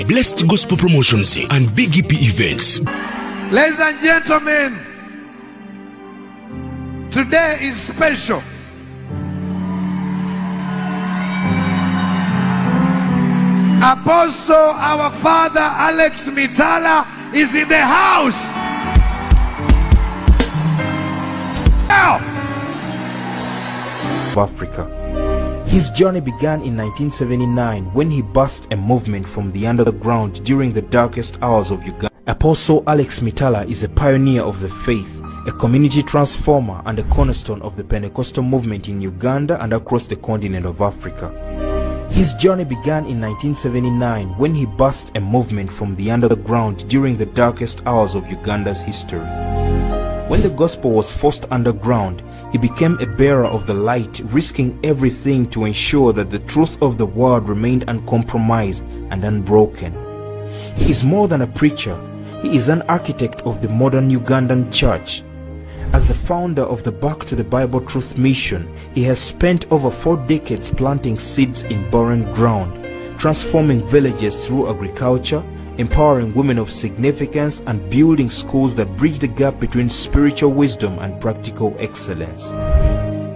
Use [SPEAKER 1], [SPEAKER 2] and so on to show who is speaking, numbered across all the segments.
[SPEAKER 1] Blessed Gospel Promotions and BGP events.
[SPEAKER 2] Ladies and gentlemen, today is special. Apostle, our father Alex Mitala is in the house.
[SPEAKER 3] Of Africa. His journey began in 1979 when he birthed a movement from the underground during the darkest hours of Uganda. Apostle Alex Mitala is a pioneer of the faith, a community transformer and a cornerstone of the Pentecostal movement in Uganda and across the continent of Africa. His journey began in 1979 when he birthed a movement from the underground during the darkest hours of Uganda's history. When the gospel was forced underground, he became a bearer of the light, risking everything to ensure that the truth of the word remained uncompromised and unbroken. He is more than a preacher. He is an architect of the modern Ugandan church. As the founder of the Back to the Bible Truth Mission, he has spent over 4 decades planting seeds in barren ground, transforming villages through agriculture, empowering women of significance, and building schools that bridge the gap between spiritual wisdom and practical excellence.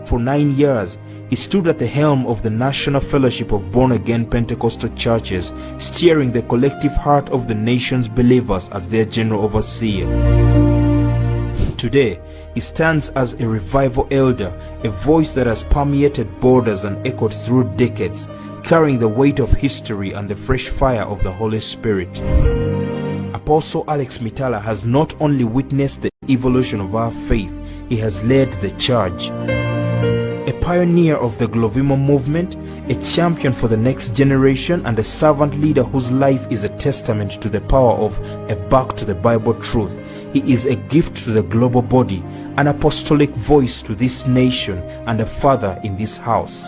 [SPEAKER 3] For 9 years, he stood at the helm of the National Fellowship of Born-Again Pentecostal Churches, steering the collective heart of the nation's believers as their general overseer. Today, he stands as a revival elder, a voice that has permeated borders and echoed through decades, carrying the weight of history and the fresh fire of the Holy Spirit. Apostle Alex Mitala has not only witnessed the evolution of our faith, he has led the charge. A pioneer of the Glovimo movement, a champion for the next generation, and a servant leader whose life is a testament to the power of a Back to the Bible truth. He is a gift to the global body, an apostolic voice to this nation, and a father in this house.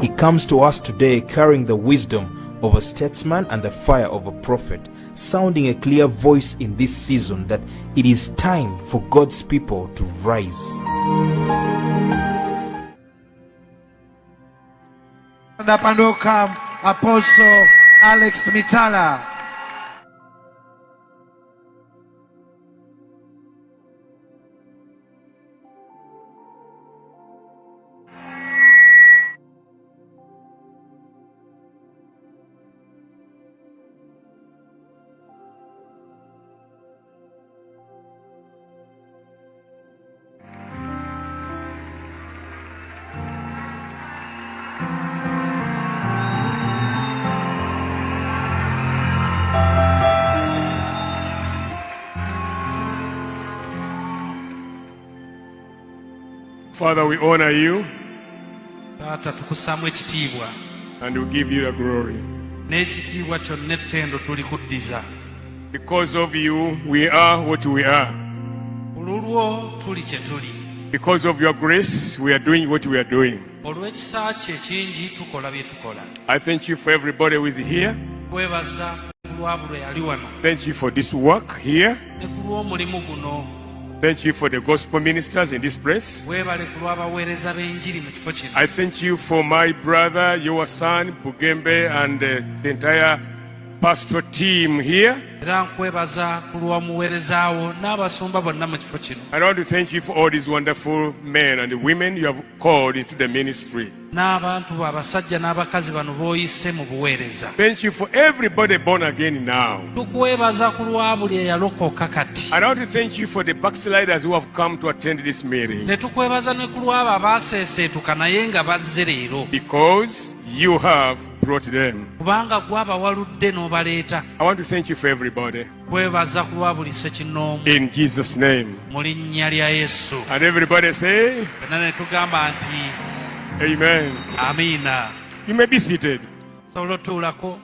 [SPEAKER 3] He comes to us today carrying the wisdom of a statesman and the fire of a prophet, sounding a clear voice in this season that it is time for God's people to rise.
[SPEAKER 2] And up and welcome Apostle Alex Mitala.
[SPEAKER 4] Father, we honor you
[SPEAKER 5] Tata tukusamu ekitiibwa
[SPEAKER 4] and we give you the glory.
[SPEAKER 5] N'ekitiibwa kyonna ettendo tulikuddiza.
[SPEAKER 4] Because of you, we are what we are.
[SPEAKER 5] Olulwo tuli kye tuli.
[SPEAKER 4] Because of your grace, we are doing what we are doing.
[SPEAKER 5] Olw'ekisa kye ekingi tukola bye tukola.
[SPEAKER 4] I thank you for everybody who is here.
[SPEAKER 5] Kwebaza ku lwa buli yali wano.
[SPEAKER 4] Thank you for this work here.
[SPEAKER 5] Ne ku lw'omulimu guno.
[SPEAKER 4] Thank you for the gospel ministers in this place.
[SPEAKER 5] Weebale ku lw'abaweereza b'enjiri mu kifo kino.
[SPEAKER 4] I thank you for my brother, your son, Bugembe, and the entire pastoral team here.
[SPEAKER 5] Era nkwebaza ku lw'omuweereza wo n'abasumba bonna mu kifo kino.
[SPEAKER 4] I want to thank you for all these wonderful men and women you have called into the ministry.
[SPEAKER 5] N'abantu abasajja n'abakazi bano b'oyise mu buweereza.
[SPEAKER 4] Thank you for everybody born again now.
[SPEAKER 5] Tukwebaza ku lwa buli eyalokoka kati.
[SPEAKER 4] I want to thank you for the backsliders who have come to attend this meeting.
[SPEAKER 5] Ne tukwebaza ne ku lw'abo abaaseeseetuka naye nga bazze leero.
[SPEAKER 4] Because you have brought them.
[SPEAKER 5] Kubanga gwe abawaludde n'obaleeta.
[SPEAKER 4] I want to thank you for everybody.
[SPEAKER 5] Kwebaza ku lwa buli ssekinnoomu.
[SPEAKER 4] In Jesus' name.
[SPEAKER 5] Mu linnya lya Yesu.
[SPEAKER 4] And everybody say,
[SPEAKER 5] Fenna ne tugamba nti
[SPEAKER 4] Amen.
[SPEAKER 5] Amiina.
[SPEAKER 4] You may be seated.
[SPEAKER 5] Sobola otuulako.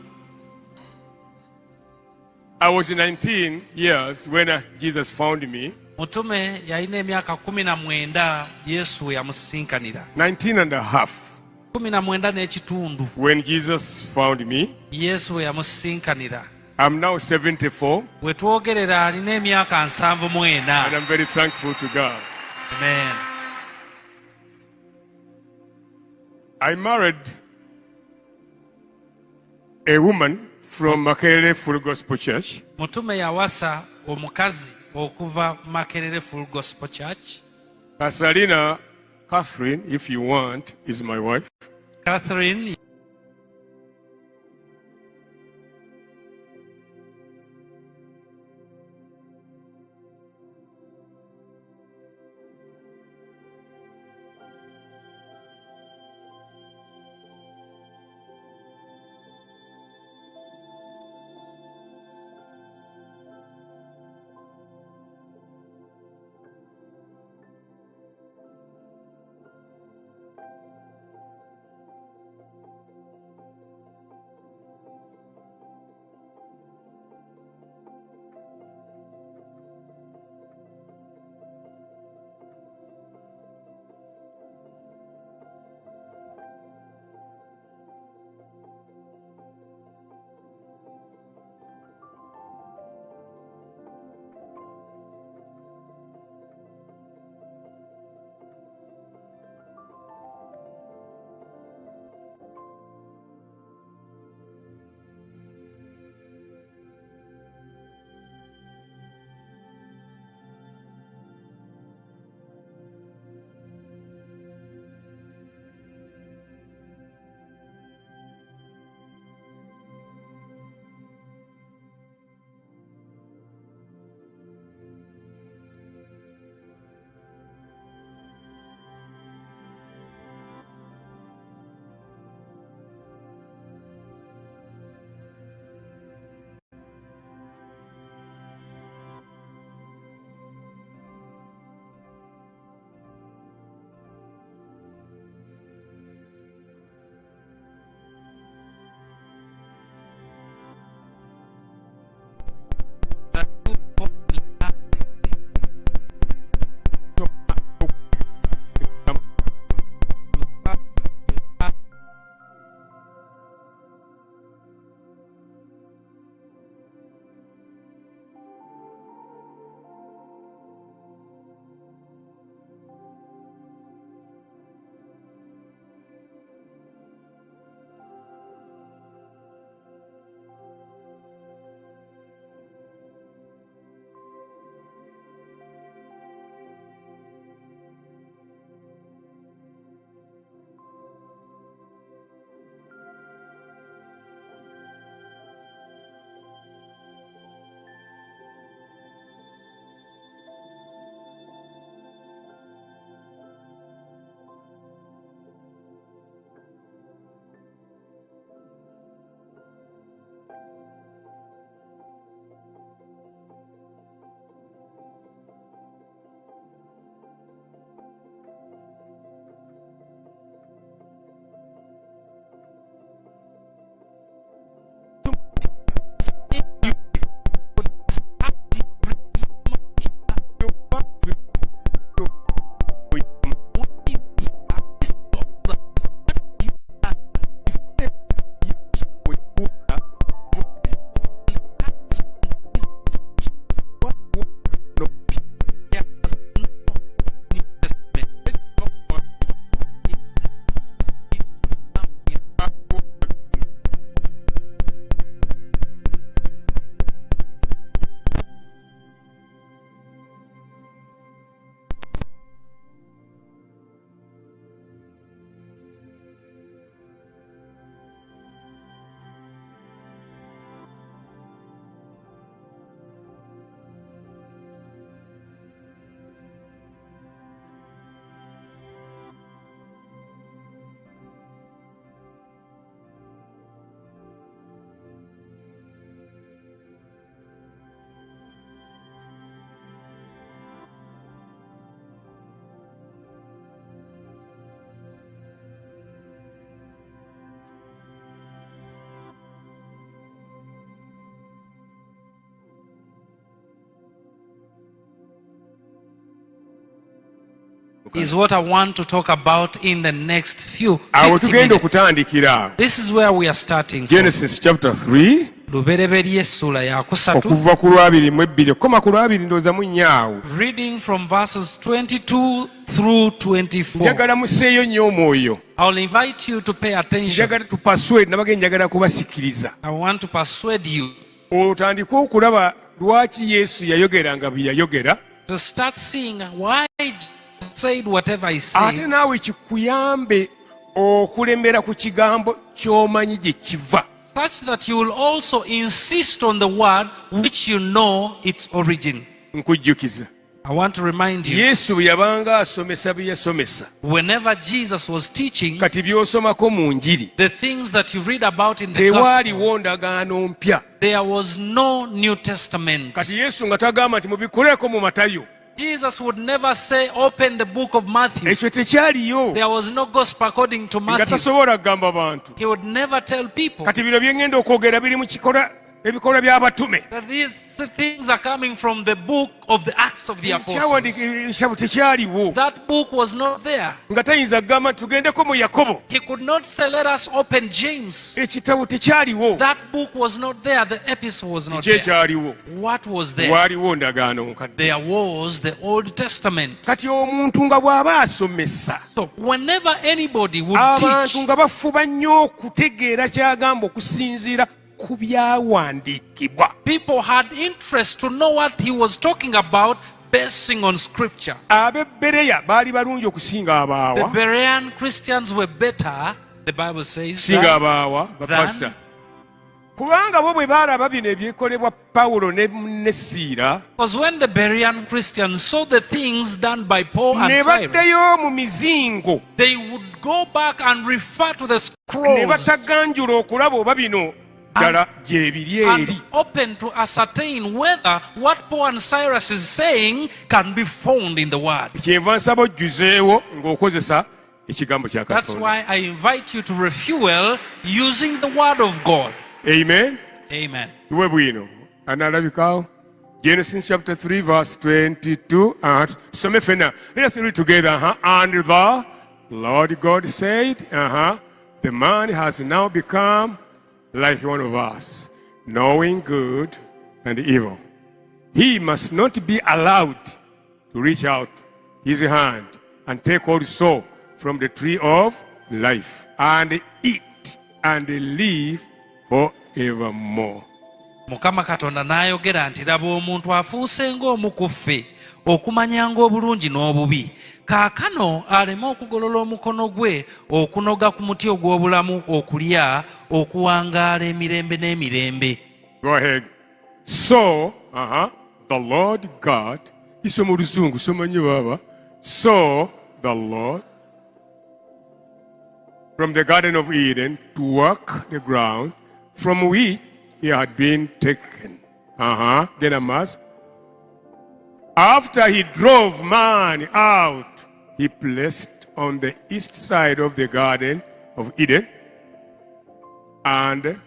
[SPEAKER 4] I was 19 years when Jesus found me.
[SPEAKER 5] Mutume yalina emyaka 19 Yesu we yamusinkanira.
[SPEAKER 4] 19 and a half.
[SPEAKER 5] 19 n'ekitundu.
[SPEAKER 4] When Jesus found me.
[SPEAKER 5] Yesu we yamusinkanira.
[SPEAKER 4] I'm now 74.
[SPEAKER 5] We twogerera alina emyaka 74.
[SPEAKER 4] And I'm very thankful to God.
[SPEAKER 5] Amen.
[SPEAKER 4] I married a woman from Makerere Full Gospel Church.
[SPEAKER 5] Mutume yawasa omukazi okuva Makerere Full Gospel Church.
[SPEAKER 4] Pasalina Catherine, if you want, is my wife.
[SPEAKER 5] Catherine is what I want to talk about in the next few 50 minutes. This is where we are starting from.
[SPEAKER 4] Genesis chapter 3.
[SPEAKER 5] lubereberye essula ya kusatu
[SPEAKER 4] okuva ku 2:2 okukoma ku 2 ndowooza mu nnyaawo.
[SPEAKER 5] reading from verses 22 through 24.
[SPEAKER 4] Njagala museeyo nnyo omwoyo.
[SPEAKER 5] I'll invite you to pay attention.
[SPEAKER 4] Njagala tupaswede nabage njagala kubasikiriza.
[SPEAKER 5] I want to persuade you
[SPEAKER 4] Otandika okulaba lwaki Yesu yayogeranga bye yayogera.
[SPEAKER 5] to start seeing why Jesus said whatever he
[SPEAKER 4] Ate
[SPEAKER 5] said,
[SPEAKER 4] naawe kikuyambe okulembera ku kigambo ky'omanyi gye kiva.
[SPEAKER 5] such that you will also insist on the word which you know its origin.
[SPEAKER 4] Nkujjukiza.
[SPEAKER 5] I want to remind you,
[SPEAKER 4] Yesu bwe yabanga asomesa bye yasomesa.
[SPEAKER 5] whenever Jesus was teaching,
[SPEAKER 4] Kati by'osomako mu njiri.
[SPEAKER 5] the things that you read about in the gospel,
[SPEAKER 4] Tewaaliwo ndagaano mpya.
[SPEAKER 5] there was no New Testament.
[SPEAKER 4] Kati Yesu nga tagamba nti mubikoleko mu Matayo.
[SPEAKER 5] Jesus would never say, open the book of Matthew.
[SPEAKER 4] Ekyo tekyaliyo.
[SPEAKER 5] There was no gospel according to
[SPEAKER 4] Nga
[SPEAKER 5] Matthew.
[SPEAKER 4] tasobola kugamba bantu.
[SPEAKER 5] He would never tell people
[SPEAKER 4] Kati bino bye ngenda okwogera biri mu ebikolwa by'abatume.
[SPEAKER 5] that these things are coming from the book of the Acts of the Apostles.
[SPEAKER 4] Ekyawandiikibwa tekyaliwo.
[SPEAKER 5] That book was not there.
[SPEAKER 4] Nga tayinza kugamba tugendeko mu Yakobo.
[SPEAKER 5] He could not say, let us open James.
[SPEAKER 4] Ekitabo tekyaliwo.
[SPEAKER 5] That book was not there. The epistle was not
[SPEAKER 4] Kiki
[SPEAKER 5] there.
[SPEAKER 4] ekyaliwo?
[SPEAKER 5] What was there?
[SPEAKER 4] Waaliwo ndagaano nkadde.
[SPEAKER 5] There was the Old Testament.
[SPEAKER 4] Kati omuntu nga bw'aba asomesa,
[SPEAKER 5] So whenever anybody would
[SPEAKER 4] abantu
[SPEAKER 5] teach,
[SPEAKER 4] nga bafuba nnyo okutegeera kyagamba okusinziira ku byawandiikibwa.
[SPEAKER 5] people had interest to know what he was talking about basing on scripture.
[SPEAKER 4] Ab'e Bereya baali balungi okusinga
[SPEAKER 5] The
[SPEAKER 4] abaawa.
[SPEAKER 5] Berean Christians were better, the Bible says,
[SPEAKER 4] Singa
[SPEAKER 5] than-
[SPEAKER 4] abaawa bapasita. Kubanga bo bwe baalaba bino ebyekolebwa Pawulo ne Siira,
[SPEAKER 5] because when the Berean Christians saw the things done by Paul
[SPEAKER 4] ne
[SPEAKER 5] and Silas,
[SPEAKER 4] baddayo mu mizingo,
[SPEAKER 5] they would go back and refer to the
[SPEAKER 4] ne
[SPEAKER 5] scrolls
[SPEAKER 4] bataganjula okulaba oba bino ddala gyebiri
[SPEAKER 5] and
[SPEAKER 4] eri.
[SPEAKER 5] open to ascertain whether what Paul and Cyrus is saying can be found in the word.
[SPEAKER 4] Kyenva nsaba ojjuzeewo ng'okozesa ekigambo kya
[SPEAKER 5] That's
[SPEAKER 4] Katonda.
[SPEAKER 5] why I invite you to refuel using the word of God.
[SPEAKER 4] Amen.
[SPEAKER 5] Amen.
[SPEAKER 4] Iwe bwino analabikaawo. Genesis chapter 3 verse 22. Some fena. Let us read together. And the Lord God said, the man has now become like one of us, knowing good and evil. He must not be allowed to reach out his hand and take also from the tree of life and eat and live forevermore.
[SPEAKER 5] Mukama Katonda n'ayogera nti laba omuntu afuuse ng'omu ku ffe okumanyanga obulungi n'obubi. Kaakano aleme okugolola omukono gwe okunoga ku muti ogw'obulamu okulya okuwangaala emirembe n'emirembe.
[SPEAKER 4] Go ahead. So, the Lord God, iso mu Luzungu, somanyi baba. So, the Lord, from the Garden of Eden, to work the ground from which he had been taken. Get a mass. After he drove man out, he placed on the east side of the Garden of Eden and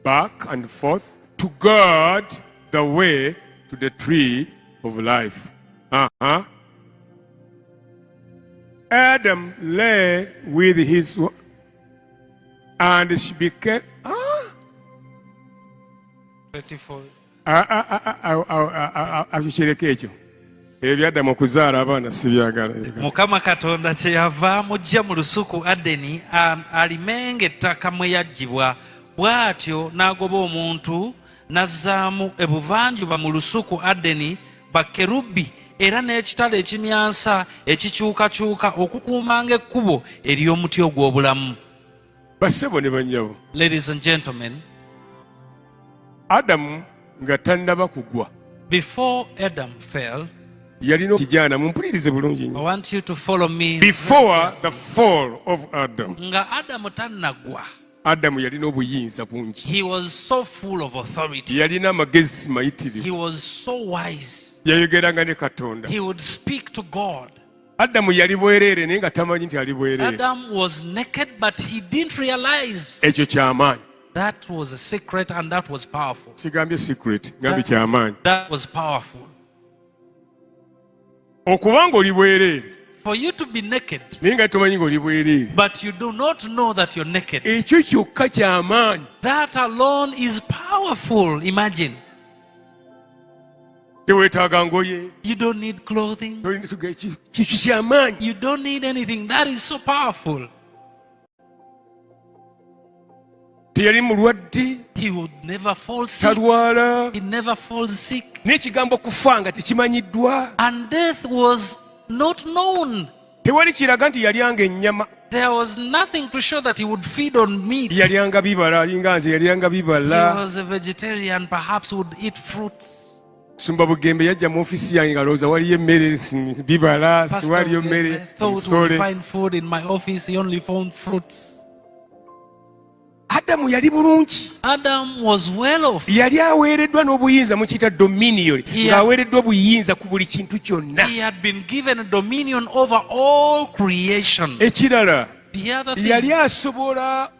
[SPEAKER 4] back and forth to guard the way to the tree of life. Adam lay with his and she became
[SPEAKER 5] 24.
[SPEAKER 4] akikireko ekyo ebyaddamu okuzaala abaana sibyagala.
[SPEAKER 5] Mukama Katonda kyeyava amujja mu lusuku Adeni alimenga ettaka mwe yaggyibwa, bw'atyo n'agoba omuntu n'azzaamu ebuvanjuba mu lusuku Adeni bakerubi era n'ekitala ekimyansa ekikyukakyuka okukuumanga ekkubo ery'omuti ogw'obulamu.
[SPEAKER 4] Bassebo ne bannyabo,
[SPEAKER 5] Ladies and gentlemen,
[SPEAKER 4] Adamu nga tannaba kugwa
[SPEAKER 5] before Adam fell,
[SPEAKER 4] yalina kijaana. Mumpulirize bulungi
[SPEAKER 5] I
[SPEAKER 4] nnyo.
[SPEAKER 5] want you to follow me.
[SPEAKER 4] Before the fall of Adam,
[SPEAKER 5] Nga Adamu tannagwa,
[SPEAKER 4] Adamu yalina obuyinza bungi,
[SPEAKER 5] he was so full of authority.
[SPEAKER 4] yalina amagezi
[SPEAKER 5] He
[SPEAKER 4] mayitirivu,
[SPEAKER 5] was so wise.
[SPEAKER 4] yayogeranga ne Katonda.
[SPEAKER 5] He would speak to God.
[SPEAKER 4] Adamu yali bwereere naye nga tamanyi nti ali bwereere.
[SPEAKER 5] Adam was naked, but he didn't realize.
[SPEAKER 4] Ekyo kyamaanyi.
[SPEAKER 5] That was a secret, and that was powerful.
[SPEAKER 4] Sigambye secret, ngambye kyamaanyi.
[SPEAKER 5] That was powerful.
[SPEAKER 4] Okuba ng'oli bwereere,
[SPEAKER 5] For you to be naked,
[SPEAKER 4] naye nga tomanyi ng'oli bwereere,
[SPEAKER 5] but you do not know that you're naked.
[SPEAKER 4] ekyo kyokka ky'amaanyi.
[SPEAKER 5] That alone is powerful. Imagine.
[SPEAKER 4] Teweetaaga ngoye,
[SPEAKER 5] You don't need clothing.
[SPEAKER 4] kikyo ky'amaanyi.
[SPEAKER 5] You don't need anything. That is so powerful.
[SPEAKER 4] Teyali mulwadde,
[SPEAKER 5] He would never fall sick.
[SPEAKER 4] talwala,
[SPEAKER 5] He never falls sick.
[SPEAKER 4] n'ekigambo kufa nga tekimanyiddwa.
[SPEAKER 5] And death was not known.
[SPEAKER 4] Tewali kiraga nti yalyanga ennyama,
[SPEAKER 5] There was nothing to show that he would feed on meat. He
[SPEAKER 4] yalyanga bibala, alinga nze yalyanga bibala.
[SPEAKER 5] was a vegetarian, perhaps would eat fruits.
[SPEAKER 4] Sumba Bugembe yajja mu ofiisi yange ngalowooza waliyo emmere bibala,
[SPEAKER 5] Pastor
[SPEAKER 4] siwaliyo mmere
[SPEAKER 5] thought he would
[SPEAKER 4] nsole.
[SPEAKER 5] find food in my office. He only found fruits.
[SPEAKER 4] Adamu yali bulungi,
[SPEAKER 5] Adam was well off.
[SPEAKER 4] yali aweereddwa n'obuyinza mukiyita dominion,
[SPEAKER 5] He-
[SPEAKER 4] ng'aweereddwa obuyinza ku buli kintu kyonna.
[SPEAKER 5] He had been given a dominion over all creation.
[SPEAKER 4] Ekirala,
[SPEAKER 5] The other
[SPEAKER 4] yali
[SPEAKER 5] thing,
[SPEAKER 4] asobola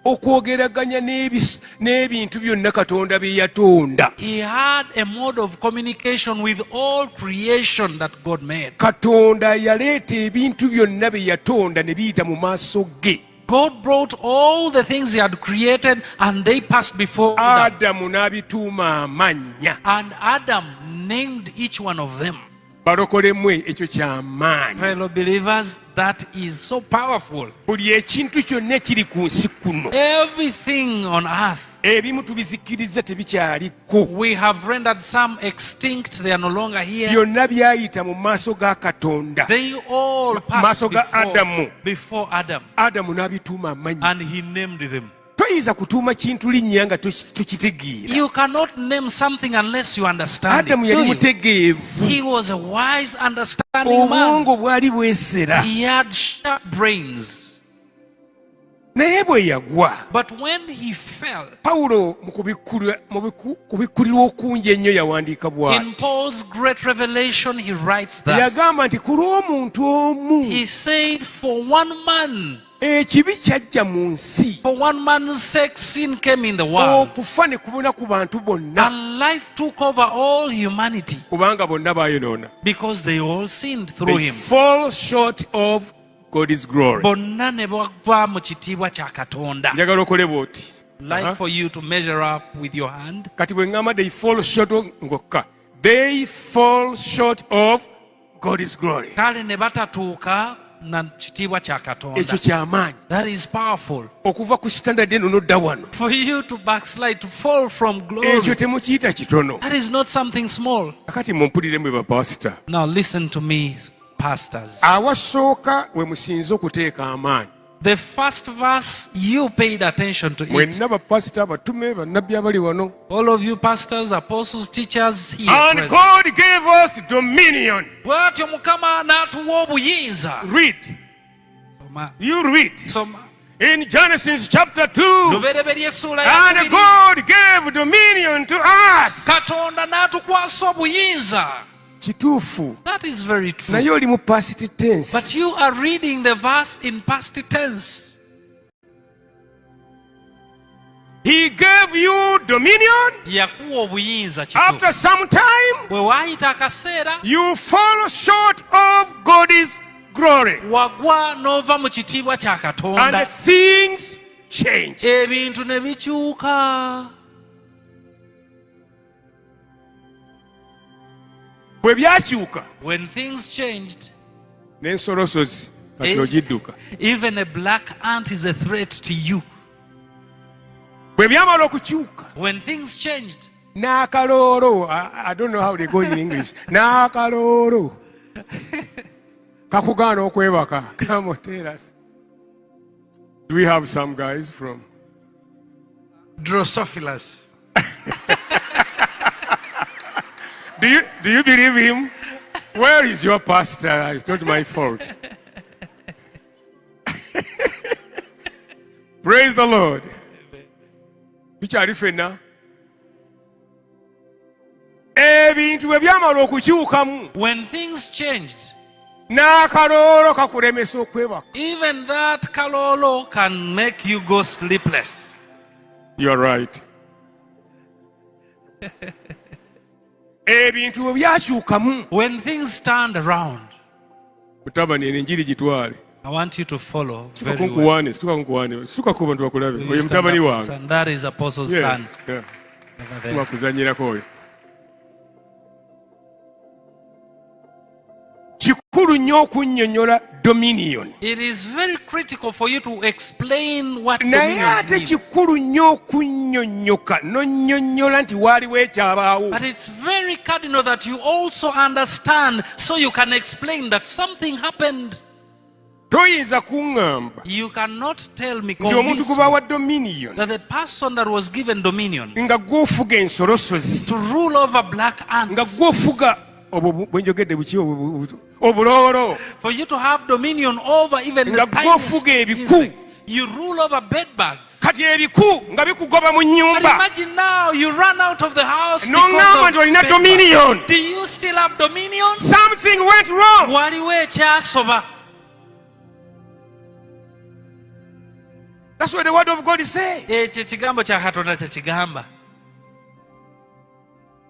[SPEAKER 4] okwogeraganya n'ebintu byonna Katonda bye yatonda.
[SPEAKER 5] he had a mode of communication with all creation that God made.
[SPEAKER 4] Katonda yaleeta ebintu byonna bye yatonda ne biyita mu maaso ge.
[SPEAKER 5] God brought all the things he had created and they passed before them.
[SPEAKER 4] Adamu n'abituuma amannya.
[SPEAKER 5] And Adam named each one of them.
[SPEAKER 4] Balokolemu ekyo ky'amaanyi.
[SPEAKER 5] Fellow believers, that is so powerful.
[SPEAKER 4] Buli ekintu kyonna ekiri ku nsi kuno,
[SPEAKER 5] Everything on earth,
[SPEAKER 4] ebimu tubizikiriza tebikyaliko.
[SPEAKER 5] we have rendered some extinct, they are no longer here.
[SPEAKER 4] Byonna byayita mu maaso ga Katonda.
[SPEAKER 5] They all passed
[SPEAKER 4] Maaso ga Adamu.
[SPEAKER 5] before Adam,
[SPEAKER 4] Adamu n'abituuma amannya.
[SPEAKER 5] and he named them.
[SPEAKER 4] Toyinza kutuuma kintu linnya nga tukitegeera.
[SPEAKER 5] You cannot name something unless you understand
[SPEAKER 4] Adamu
[SPEAKER 5] it.
[SPEAKER 4] yali
[SPEAKER 5] do you?
[SPEAKER 4] mutegeevu.
[SPEAKER 5] He was a wise, understanding man.
[SPEAKER 4] Obwongo bwali bwesera.
[SPEAKER 5] He had sharp brains.
[SPEAKER 4] Naye bwe yagwa,
[SPEAKER 5] But when he fell,
[SPEAKER 4] Pawulo mu kubikkulirwa okungi ennyo yawandiika
[SPEAKER 5] in
[SPEAKER 4] bw'ati.
[SPEAKER 5] Paul's great revelation, he writes that.
[SPEAKER 4] Yagamba nti ku lw'omuntu omu
[SPEAKER 5] He said, for one man,
[SPEAKER 4] ekibi kyajja mu nsi,
[SPEAKER 5] for one man's sake, sin came in the world.
[SPEAKER 4] okufa ne kubona ku bantu bonna,
[SPEAKER 5] And life took over all humanity
[SPEAKER 4] kubanga bonna baayonoona.
[SPEAKER 5] because they all sinned through
[SPEAKER 4] They
[SPEAKER 5] him.
[SPEAKER 4] fall short of God's glory.
[SPEAKER 5] Bonna ne bava mu kitiibwa kya Katonda.
[SPEAKER 4] Njagala okole bw'oti.
[SPEAKER 5] Like for you to measure up with your hand.
[SPEAKER 4] Kati bwe ŋŋamba they fall short of ngokka. They fall short of God's glory.
[SPEAKER 5] Kale ne batatuuka na kitiibwa kya Katonda.
[SPEAKER 4] Ekyo ky'amaanyi.
[SPEAKER 5] That is powerful.
[SPEAKER 4] Okuva ku standard eno n'odda wano.
[SPEAKER 5] For you to backslide, to fall from glory.
[SPEAKER 4] Ekyo temukiyita kitono.
[SPEAKER 5] That is not something small.
[SPEAKER 4] Kakati mumpulire mwe bapasita.
[SPEAKER 5] Now listen to me, pastors.
[SPEAKER 4] Awasooka we musinze okuteeka amaanyi.
[SPEAKER 5] The first verse, you paid attention to it.
[SPEAKER 4] Mwenna bapasita batume bannabbi abali wano.
[SPEAKER 5] All of you pastors, apostles, teachers here
[SPEAKER 4] And
[SPEAKER 5] present.
[SPEAKER 4] God gave us dominion.
[SPEAKER 5] Bw'atyo Mukama n'atuwa obuyinza.
[SPEAKER 4] Read.
[SPEAKER 5] Soma.
[SPEAKER 4] You read.
[SPEAKER 5] Soma.
[SPEAKER 4] In Genesis chapter 2.
[SPEAKER 5] Lubereberye essula ya
[SPEAKER 4] And
[SPEAKER 5] kubiri.
[SPEAKER 4] God gave dominion to us.
[SPEAKER 5] Katonda n'atukwasa obuyinza.
[SPEAKER 4] Kituufu.
[SPEAKER 5] That is very true.
[SPEAKER 4] Naye oli mu past tense.
[SPEAKER 5] But you are reading the verse in past tense.
[SPEAKER 4] He gave you dominion.
[SPEAKER 5] Yakuwa obuyinza
[SPEAKER 4] After
[SPEAKER 5] kituufu.
[SPEAKER 4] some time,
[SPEAKER 5] Bwe waayita akaseera,
[SPEAKER 4] you fall short of God's glory.
[SPEAKER 5] wagwa n'ova mu kitiibwa kya
[SPEAKER 4] And
[SPEAKER 5] Katonda.
[SPEAKER 4] things change.
[SPEAKER 5] Ebintu ne bikyuka.
[SPEAKER 4] Bwe byakyuka,
[SPEAKER 5] When things changed,
[SPEAKER 4] n'ensolosozi kati
[SPEAKER 5] Eh.
[SPEAKER 4] ogidduka.
[SPEAKER 5] even a black ant is a threat to you.
[SPEAKER 4] Bwe byamala okukyuka,
[SPEAKER 5] When things changed,
[SPEAKER 4] n'akaloolo, I don't know how they go in English, n'akaloolo kakugaana okwebaka. Come on, tell us. Do we have some guys from?
[SPEAKER 2] Drosophilus.
[SPEAKER 4] Do you believe him? Where is your pastor? It's not my fault. Praise the Lord. Bikyali ffenna. Ebintu bwe byamala okukyukamu,
[SPEAKER 5] when things changed,
[SPEAKER 4] n'akaloolo kakulemesa okwebaka.
[SPEAKER 5] even that kalolo can make you go sleepless.
[SPEAKER 4] You're right. Ebintu bwe byakyukamu,
[SPEAKER 5] When things turned around,
[SPEAKER 4] mutabani enjiri gitwale.
[SPEAKER 5] I want you to follow very well.
[SPEAKER 4] Suka kuba ndu bakulabe. Oyo mutabani wange.
[SPEAKER 5] And that is Apostle's son.
[SPEAKER 4] Yeah.
[SPEAKER 5] Over there.
[SPEAKER 4] Wakuzanyirako oyo. Kikulu nnyo okunnyonnyola dominion.
[SPEAKER 5] It is very critical for you to explain what
[SPEAKER 4] Naye
[SPEAKER 5] dominion
[SPEAKER 4] ate
[SPEAKER 5] means.
[SPEAKER 4] kikulu nnyo okunnyonnyoka n'onnyonnyola nti waaliwo ekyabaawo.
[SPEAKER 5] But it's very cardinal that you also understand so you can explain that something happened.
[SPEAKER 4] Toyinza kuŋŋamba
[SPEAKER 5] You cannot tell me
[SPEAKER 4] nti omuntu
[SPEAKER 5] convince
[SPEAKER 4] gwe baawa
[SPEAKER 5] me
[SPEAKER 4] dominion
[SPEAKER 5] that the person that was given dominion
[SPEAKER 4] nga gw'ofuga ensolosozi
[SPEAKER 5] to rule over black
[SPEAKER 4] nga
[SPEAKER 5] ants,
[SPEAKER 4] gw'ofuga obwo bwe njogedde buki obuloolo
[SPEAKER 5] for you to have dominion over even
[SPEAKER 4] nga
[SPEAKER 5] the
[SPEAKER 4] gw'ofuga
[SPEAKER 5] tiniest
[SPEAKER 4] ebiku.
[SPEAKER 5] insects. You rule over bedbugs.
[SPEAKER 4] Kati ebiku nga bikugoba mu
[SPEAKER 5] But
[SPEAKER 4] nnyumba
[SPEAKER 5] imagine now you run out of the house
[SPEAKER 4] n'oŋŋamba nti
[SPEAKER 5] because
[SPEAKER 4] olina
[SPEAKER 5] of
[SPEAKER 4] dominion.
[SPEAKER 5] bedbugs. Do you still have dominion?
[SPEAKER 4] Something went wrong.
[SPEAKER 5] Waliwo ekyasoba.
[SPEAKER 4] That's what the word of God is saying.
[SPEAKER 5] Ekyo ekigambo kya Katonda kyekigamba.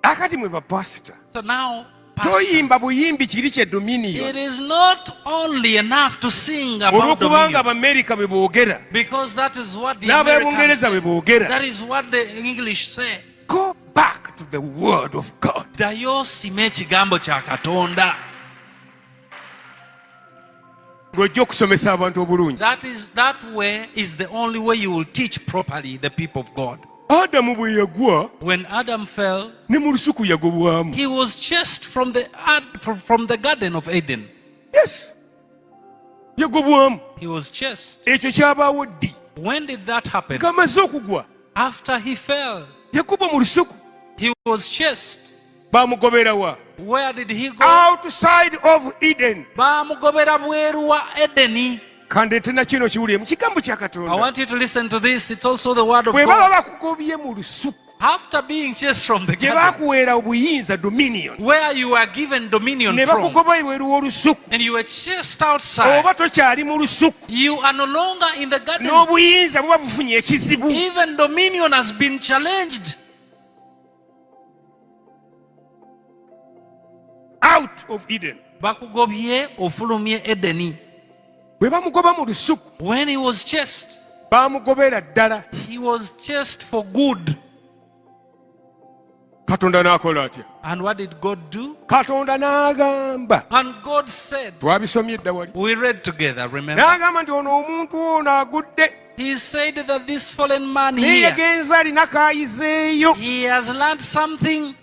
[SPEAKER 4] Akati mwe bapasita
[SPEAKER 5] So now, pastors,
[SPEAKER 4] toyimba buyimbi kiri kye dominion
[SPEAKER 5] it is not only enough to sing about
[SPEAKER 4] olw'okubanga
[SPEAKER 5] dominion,
[SPEAKER 4] Abamerika bwe boogera
[SPEAKER 5] because that is what the
[SPEAKER 4] n'Abebungereza
[SPEAKER 5] Americans
[SPEAKER 4] bwe
[SPEAKER 5] say.
[SPEAKER 4] boogera.
[SPEAKER 5] That is what the English say.
[SPEAKER 4] Go back to the word of God.
[SPEAKER 5] Ddayo osime ekigambo kya Katonda.
[SPEAKER 4] Ng'ojja okusomesa abantu obulungi.
[SPEAKER 5] That way is the only way you will teach properly the people of God.
[SPEAKER 4] Adamu bwe yagwa
[SPEAKER 5] When Adam fell,
[SPEAKER 4] ne mu lusuku yagobwamu.
[SPEAKER 5] he was chased from the Garden of Eden.
[SPEAKER 4] Yes, yagobwamu.
[SPEAKER 5] He was chased.
[SPEAKER 4] Ekyo kyabaawo ddi
[SPEAKER 5] When did that happen?
[SPEAKER 4] ng'amaze okugwa
[SPEAKER 5] After he fell,
[SPEAKER 4] yagobwa mu lusuku.
[SPEAKER 5] he was chased.
[SPEAKER 4] Baamugobera wa?
[SPEAKER 5] Where did he go?
[SPEAKER 4] Outside of Eden.
[SPEAKER 5] Baamugobera bweru wa Edeni.
[SPEAKER 4] Kandeete na kino kiwulire mu kigambo kya
[SPEAKER 5] I
[SPEAKER 4] Katonda.
[SPEAKER 5] want you to listen to this. It's also the word of
[SPEAKER 4] Bwe baba
[SPEAKER 5] God.
[SPEAKER 4] bakugobye mu lusuku
[SPEAKER 5] After being chased from the
[SPEAKER 4] gye
[SPEAKER 5] garden,
[SPEAKER 4] baakuweera obuyinza dominion
[SPEAKER 5] where you were given dominion
[SPEAKER 4] ne
[SPEAKER 5] from,
[SPEAKER 4] bakugoba ebweru w'olusuku
[SPEAKER 5] and you were chased outside,
[SPEAKER 4] oba tokyali mu lusuku
[SPEAKER 5] you are no longer in the garden.
[SPEAKER 4] n'obuyinza buba bufunye ekizibu.
[SPEAKER 5] Even dominion has been challenged.
[SPEAKER 4] Out of Eden.
[SPEAKER 5] Bakugobye ofulumye Edeni.
[SPEAKER 4] Bwe bamugoba mu lusuku
[SPEAKER 5] When he was chased,
[SPEAKER 4] baamugobera ddala.
[SPEAKER 5] he was chased for good.
[SPEAKER 4] Katonda n'akola atya?
[SPEAKER 5] And what did God do?
[SPEAKER 4] Katonda n'agamba,
[SPEAKER 5] And God said,
[SPEAKER 4] twabisomye edda wali,
[SPEAKER 5] we read together, remember?
[SPEAKER 4] n'agamba nti ono omuntu ono agudde
[SPEAKER 5] He said that this fallen man
[SPEAKER 4] naye
[SPEAKER 5] here,
[SPEAKER 4] yagenza alina k'ayizeeyo.
[SPEAKER 5] he has learned something.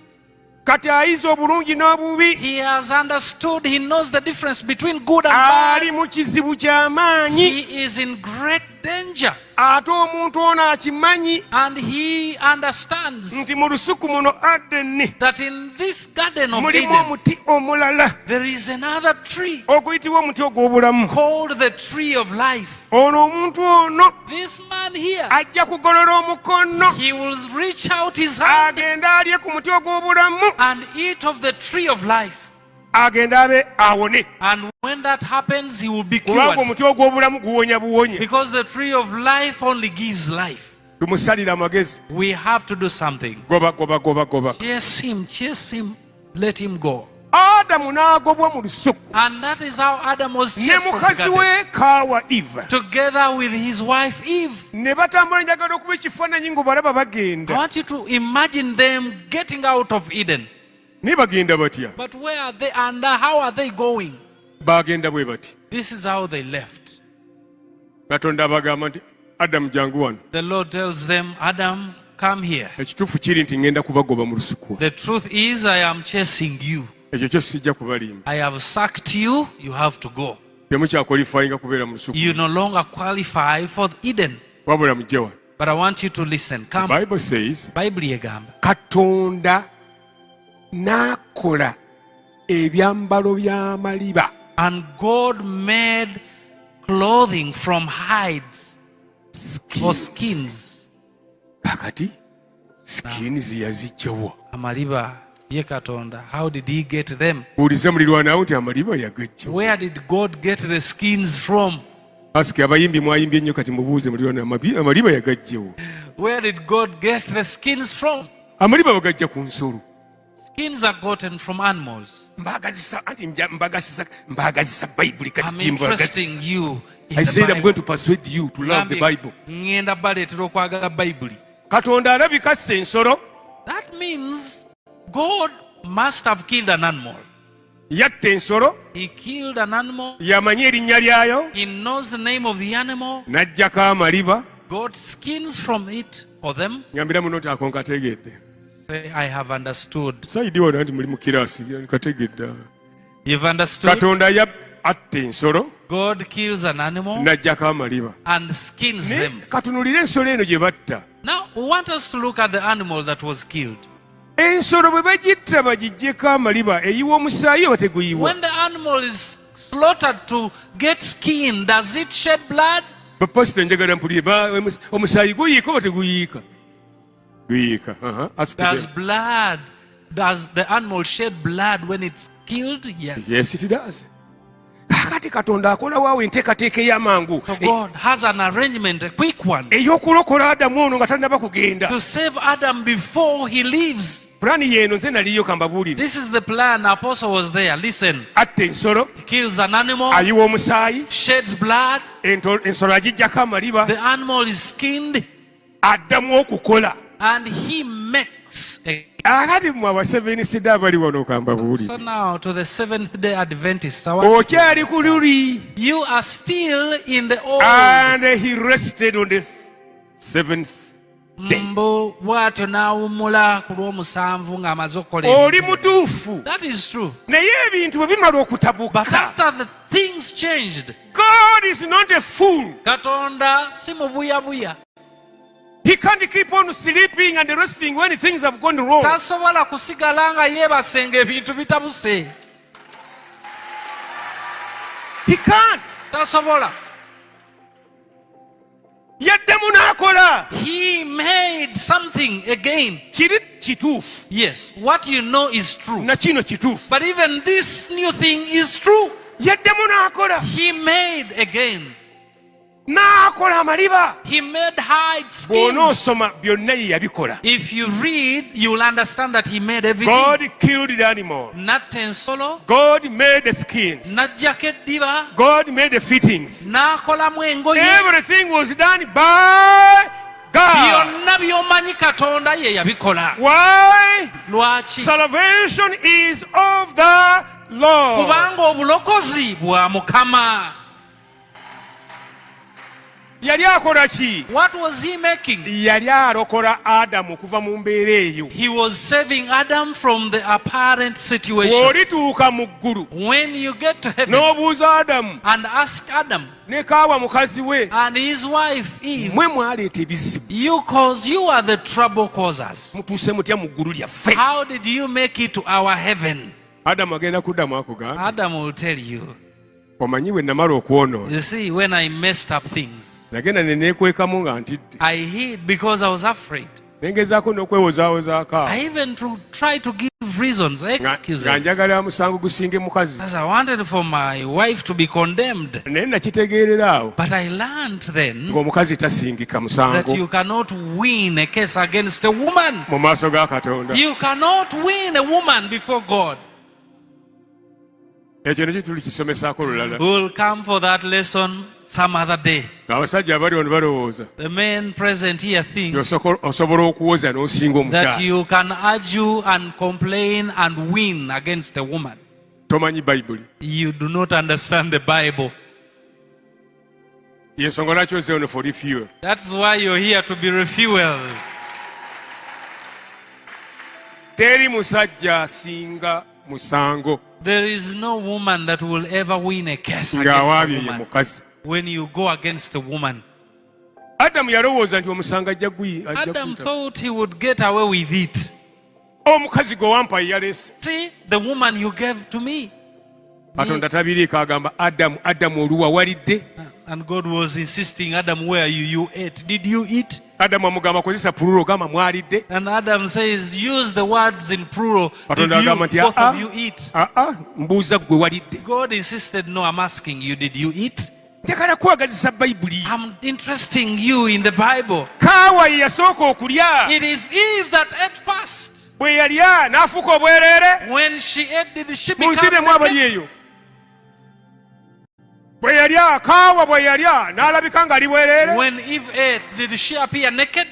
[SPEAKER 4] Kati ayize obulungi n'obubi,
[SPEAKER 5] He has understood. He knows the difference between good and
[SPEAKER 4] ali
[SPEAKER 5] bad.
[SPEAKER 4] mu kizibu ky'amaanyi.
[SPEAKER 5] He is in great danger.
[SPEAKER 4] Ate omuntu ono akimanyi
[SPEAKER 5] And he understands
[SPEAKER 4] nti mu lusuku muno Adeni
[SPEAKER 5] that in this garden of
[SPEAKER 4] mulimu
[SPEAKER 5] Eden,
[SPEAKER 4] omuti omulala
[SPEAKER 5] there is another tree
[SPEAKER 4] oguyitibwa omuti ogw'obulamu.
[SPEAKER 5] called the tree of life.
[SPEAKER 4] Ono omuntu ono
[SPEAKER 5] This man here,
[SPEAKER 4] ajja kugolola omukono
[SPEAKER 5] he will reach out his hand
[SPEAKER 4] agenda alye ku muti ogw'obulamu
[SPEAKER 5] and eat of the tree of life.
[SPEAKER 4] agenda abe awone,
[SPEAKER 5] And when that happens, he will be
[SPEAKER 4] kubanga
[SPEAKER 5] cured.
[SPEAKER 4] omuti ogw'obulamu guwonya buwonye.
[SPEAKER 5] Because the tree of life only gives life.
[SPEAKER 4] Tumusalire amagezi.
[SPEAKER 5] We have to do something.
[SPEAKER 4] Goba goba goba goba.
[SPEAKER 5] Chase him, let him go.
[SPEAKER 4] Adamu n'agobwa mu lusuku
[SPEAKER 5] And that is how Adam was
[SPEAKER 4] ne
[SPEAKER 5] chased from the
[SPEAKER 4] mukazi
[SPEAKER 5] garden,
[SPEAKER 4] we Kaawa Eva
[SPEAKER 5] together with his wife Eve.
[SPEAKER 4] ne batambula. Njagala okuba ekifaananyi ng'obalaba
[SPEAKER 5] I
[SPEAKER 4] bagenda.
[SPEAKER 5] want you to imagine them getting out of Eden.
[SPEAKER 4] Naye bagenda batya?
[SPEAKER 5] But where are they and how are they going?
[SPEAKER 4] Bagenda bwe bati.
[SPEAKER 5] This is how they left.
[SPEAKER 4] Katonda abagamba nti Adamu jangu wano.
[SPEAKER 5] The Lord tells them, Adam, come here.
[SPEAKER 4] Ekituufu kiri nti ngenda kubagoba mu lusuku.
[SPEAKER 5] The truth is, I am chasing you.
[SPEAKER 4] Ekyo kyo sijja kubalimba.
[SPEAKER 5] I have sacked you. You have to go.
[SPEAKER 4] Temukyakwalifayinga kubeera mu lusuku.
[SPEAKER 5] You no longer qualify for Eden.
[SPEAKER 4] Wabula mujje wano.
[SPEAKER 5] But I want you to listen. Come.
[SPEAKER 4] Bible says
[SPEAKER 5] Bible yegamba.
[SPEAKER 4] Katonda n'akola ebyambalo by'amaliba.
[SPEAKER 5] And God made clothing from hides or skins.
[SPEAKER 4] Kakati skins yaziggyawa.
[SPEAKER 5] Amaliba ye Katonda. How did he get them?
[SPEAKER 4] Buuliza mulirwanaawo nti amaliba yagajja.
[SPEAKER 5] Where did God get the skins from?
[SPEAKER 4] Asiki abayimbi mwayimbye nnyo kati mubuuze mulirwanaawo amaliba yagajjawo.
[SPEAKER 5] Where did God get the skins from?
[SPEAKER 4] Amaliba bagajja ku nsolo.
[SPEAKER 5] Skins are gotten from animals. I'm interesting you in
[SPEAKER 4] I said I'm
[SPEAKER 5] the
[SPEAKER 4] going to
[SPEAKER 5] Bible.
[SPEAKER 4] persuade you to love the Bible.
[SPEAKER 5] Ngenda baleetera okwagala Bayibuli.
[SPEAKER 4] Katonda alabika asse ensolo,
[SPEAKER 5] That means God must have killed an animal.
[SPEAKER 4] yatta ensolo,
[SPEAKER 5] He killed an animal.
[SPEAKER 4] yamanyi erinnya lyayo,
[SPEAKER 5] He knows the name of the animal.
[SPEAKER 4] n'aggyako amaliba.
[SPEAKER 5] Got skins from it for them.
[SPEAKER 4] Ngambira muno nti ako nkategedde.
[SPEAKER 5] Say, I have understood.
[SPEAKER 4] Sayidi wano nti muli mu kiraasi nkategedde.
[SPEAKER 5] You've understood?
[SPEAKER 4] Katonda atta ensolo,
[SPEAKER 5] God kills an animal
[SPEAKER 4] n'aggyako amaliba.
[SPEAKER 5] and skins
[SPEAKER 4] Naye
[SPEAKER 5] them.
[SPEAKER 4] katunulire ensolo eno gye batta.
[SPEAKER 5] Now, we want us to look at the animal that was killed.
[SPEAKER 4] Ensolo bwe bagitta bagiggyeko amaliba eyiwa omusaayi oba teguyiwa?
[SPEAKER 5] When the animal is slaughtered to get skin, does it shed blood?
[SPEAKER 4] Bapasita njagala mpulire omusaayi guyiika oba teguyiika? Guyiika. Ask
[SPEAKER 5] Does
[SPEAKER 4] them.
[SPEAKER 5] does the animal shed blood when it's killed? Yes.
[SPEAKER 4] Yes, it does. Kakati Katonda akolawo enteekateeka ey'amangu
[SPEAKER 5] So God has an arrangement, a quick one,
[SPEAKER 4] ey'okulokola Adamu ono nga tannaba kugenda.
[SPEAKER 5] to save Adam before he leaves.
[SPEAKER 4] Pulaani yeeno nze naliyo kambabuulire.
[SPEAKER 5] This is the plan. Apostle was there. Listen.
[SPEAKER 4] Atta ensolo,
[SPEAKER 5] He kills an animal,
[SPEAKER 4] ayiwa omusaayi,
[SPEAKER 5] sheds blood,
[SPEAKER 4] ensolo agiggyako amaliba,
[SPEAKER 5] the animal is skinned,
[SPEAKER 4] addamu okukola.
[SPEAKER 5] and he makes a...
[SPEAKER 4] Akati mmwe abaseventhday abali wano
[SPEAKER 5] So
[SPEAKER 4] kambabuulire.
[SPEAKER 5] now to the Seventh-day Adventists, I want
[SPEAKER 4] Okyali ku luli.
[SPEAKER 5] you are still in the old.
[SPEAKER 4] And he rested on the seventh day.
[SPEAKER 5] Mbu bw'atyo n'awummula ku lw'omusanvu ng'amaze okukola
[SPEAKER 4] Oli
[SPEAKER 5] ebintu.
[SPEAKER 4] mutuufu.
[SPEAKER 5] That is true.
[SPEAKER 4] Naye ebintu bwe bimala
[SPEAKER 5] But
[SPEAKER 4] okutabuka,
[SPEAKER 5] after the things changed,
[SPEAKER 4] God is not a fool.
[SPEAKER 5] Katonda si mubuyabuya.
[SPEAKER 4] He can't keep on sleeping and resting when things have gone wrong.
[SPEAKER 5] Tasobola kusigala nga yeebase ng'ebintu bitabuse.
[SPEAKER 4] He can't.
[SPEAKER 5] Tasobola.
[SPEAKER 4] Yaddemu n'akola.
[SPEAKER 5] He made something again.
[SPEAKER 4] Kiri kituufu.
[SPEAKER 5] Yes, what you know is true.
[SPEAKER 4] Na kino kituufu.
[SPEAKER 5] But even this new thing is true.
[SPEAKER 4] Yaddemu n'akola.
[SPEAKER 5] He made again.
[SPEAKER 4] N'akola amaliba.
[SPEAKER 5] He made hide skins.
[SPEAKER 4] Bw'onoosoma byonna ye yabikola.
[SPEAKER 5] If you read, you will understand that he made everything.
[SPEAKER 4] God killed the animal.
[SPEAKER 5] Natta ensolo,
[SPEAKER 4] God made the skins.
[SPEAKER 5] n'aggyako eddiba,
[SPEAKER 4] God made the fittings.
[SPEAKER 5] n'akolamu engoye.
[SPEAKER 4] Everything was done by God.
[SPEAKER 5] Byonna by'omanyi Katonda ye yabikola.
[SPEAKER 4] Why?
[SPEAKER 5] Lwaki?
[SPEAKER 4] Salvation is of the Lord.
[SPEAKER 5] Kubanga obulokozi bwa Mukama.
[SPEAKER 4] Yali akola ki?
[SPEAKER 5] What was he making?
[SPEAKER 4] Yali alokola Adamu okuva mu mbeera eyo.
[SPEAKER 5] He was saving Adam from the apparent situation.
[SPEAKER 4] Bw'olituuka mu ggulu
[SPEAKER 5] When you get to heaven
[SPEAKER 4] n'obuuza Adamu
[SPEAKER 5] and ask Adam
[SPEAKER 4] ne Kaawa mukazi we,
[SPEAKER 5] and his wife Eve,
[SPEAKER 4] mwe mwaleeta ebizibu,
[SPEAKER 5] you are the trouble causers.
[SPEAKER 4] mutuuse mutya mu ggulu lyaffe?
[SPEAKER 5] How did you make it to our heaven?
[SPEAKER 4] Adamu agenda kuddamu akugamba,
[SPEAKER 5] Adam will tell you.
[SPEAKER 4] omanyi bwe namala okwonoona
[SPEAKER 5] You see, when I messed up things,
[SPEAKER 4] nagenda ne neekwekamu nga ntidde,
[SPEAKER 5] I hid because I was afraid.
[SPEAKER 4] ne ngezaako n'okwewozaawozaako awo
[SPEAKER 5] I even tried to give reasons, excuses.
[SPEAKER 4] nga njagala musango gusinge mukazi,
[SPEAKER 5] As I wanted for my wife to be condemned.
[SPEAKER 4] naye nakitegeerera awo
[SPEAKER 5] But I learned then
[SPEAKER 4] ng'omukazi tasingika
[SPEAKER 5] that
[SPEAKER 4] musango
[SPEAKER 5] you cannot win a case against a woman.
[SPEAKER 4] mu maaso ga Katonda.
[SPEAKER 5] You cannot win a woman before God.
[SPEAKER 4] Ekyo nekyo tulikisomesaako lulala.
[SPEAKER 5] We'll come for that lesson some other day.
[SPEAKER 4] Abasajja abali wano balowooza
[SPEAKER 5] The men present here think
[SPEAKER 4] osobola okuwoza n'osinga
[SPEAKER 5] that
[SPEAKER 4] omukyala.
[SPEAKER 5] you can argue and complain and win against a woman.
[SPEAKER 4] Tomanyi Bayibuli.
[SPEAKER 5] You do not understand the Bible.
[SPEAKER 4] Y'ensonga lwaki ozze ono for refuel.
[SPEAKER 5] That's why you're here to be refueled.
[SPEAKER 4] Teri musajja asinga musango
[SPEAKER 5] There is no woman that will ever win a case
[SPEAKER 4] ng'awaabye
[SPEAKER 5] against a
[SPEAKER 4] ye
[SPEAKER 5] woman
[SPEAKER 4] mukazi.
[SPEAKER 5] when you go against a woman.
[SPEAKER 4] Adamu yalowooza nti omusango ajja
[SPEAKER 5] Adam
[SPEAKER 4] kuyita.
[SPEAKER 5] thought he would get away with it.
[SPEAKER 4] Omukazi gwe wampa ye yaleese.
[SPEAKER 5] See, the woman you gave to me.
[SPEAKER 4] Katonda tabiriiko agamba Adamu, Adamu oluwa walidde?
[SPEAKER 5] And God was insisting, Adam, where you ate? Did you eat?
[SPEAKER 4] Adamu amugamba kozesa pululo gamba mwalidde?
[SPEAKER 5] And Adam says, use the words in plural. Did
[SPEAKER 4] Katonda
[SPEAKER 5] you,
[SPEAKER 4] agamba nti
[SPEAKER 5] both of you eat?
[SPEAKER 4] mbuuza gwe walidde.
[SPEAKER 5] God insisted, no, I'm asking you, did you eat?
[SPEAKER 4] Njagala kwagazisa Bayibuli.
[SPEAKER 5] I'm interesting you in the Bible.
[SPEAKER 4] Kaawa ye yasooka okulya.
[SPEAKER 5] It is Eve that ate first.
[SPEAKER 4] bwe yalya n'afuuka obwereere
[SPEAKER 5] When she ate, did she
[SPEAKER 4] munsiiremu
[SPEAKER 5] become
[SPEAKER 4] abali
[SPEAKER 5] naked?
[SPEAKER 4] eyo bwe yalya kaawa bwe yalya n'alabika ng'ali bwereere
[SPEAKER 5] When Eve ate, did she appear naked?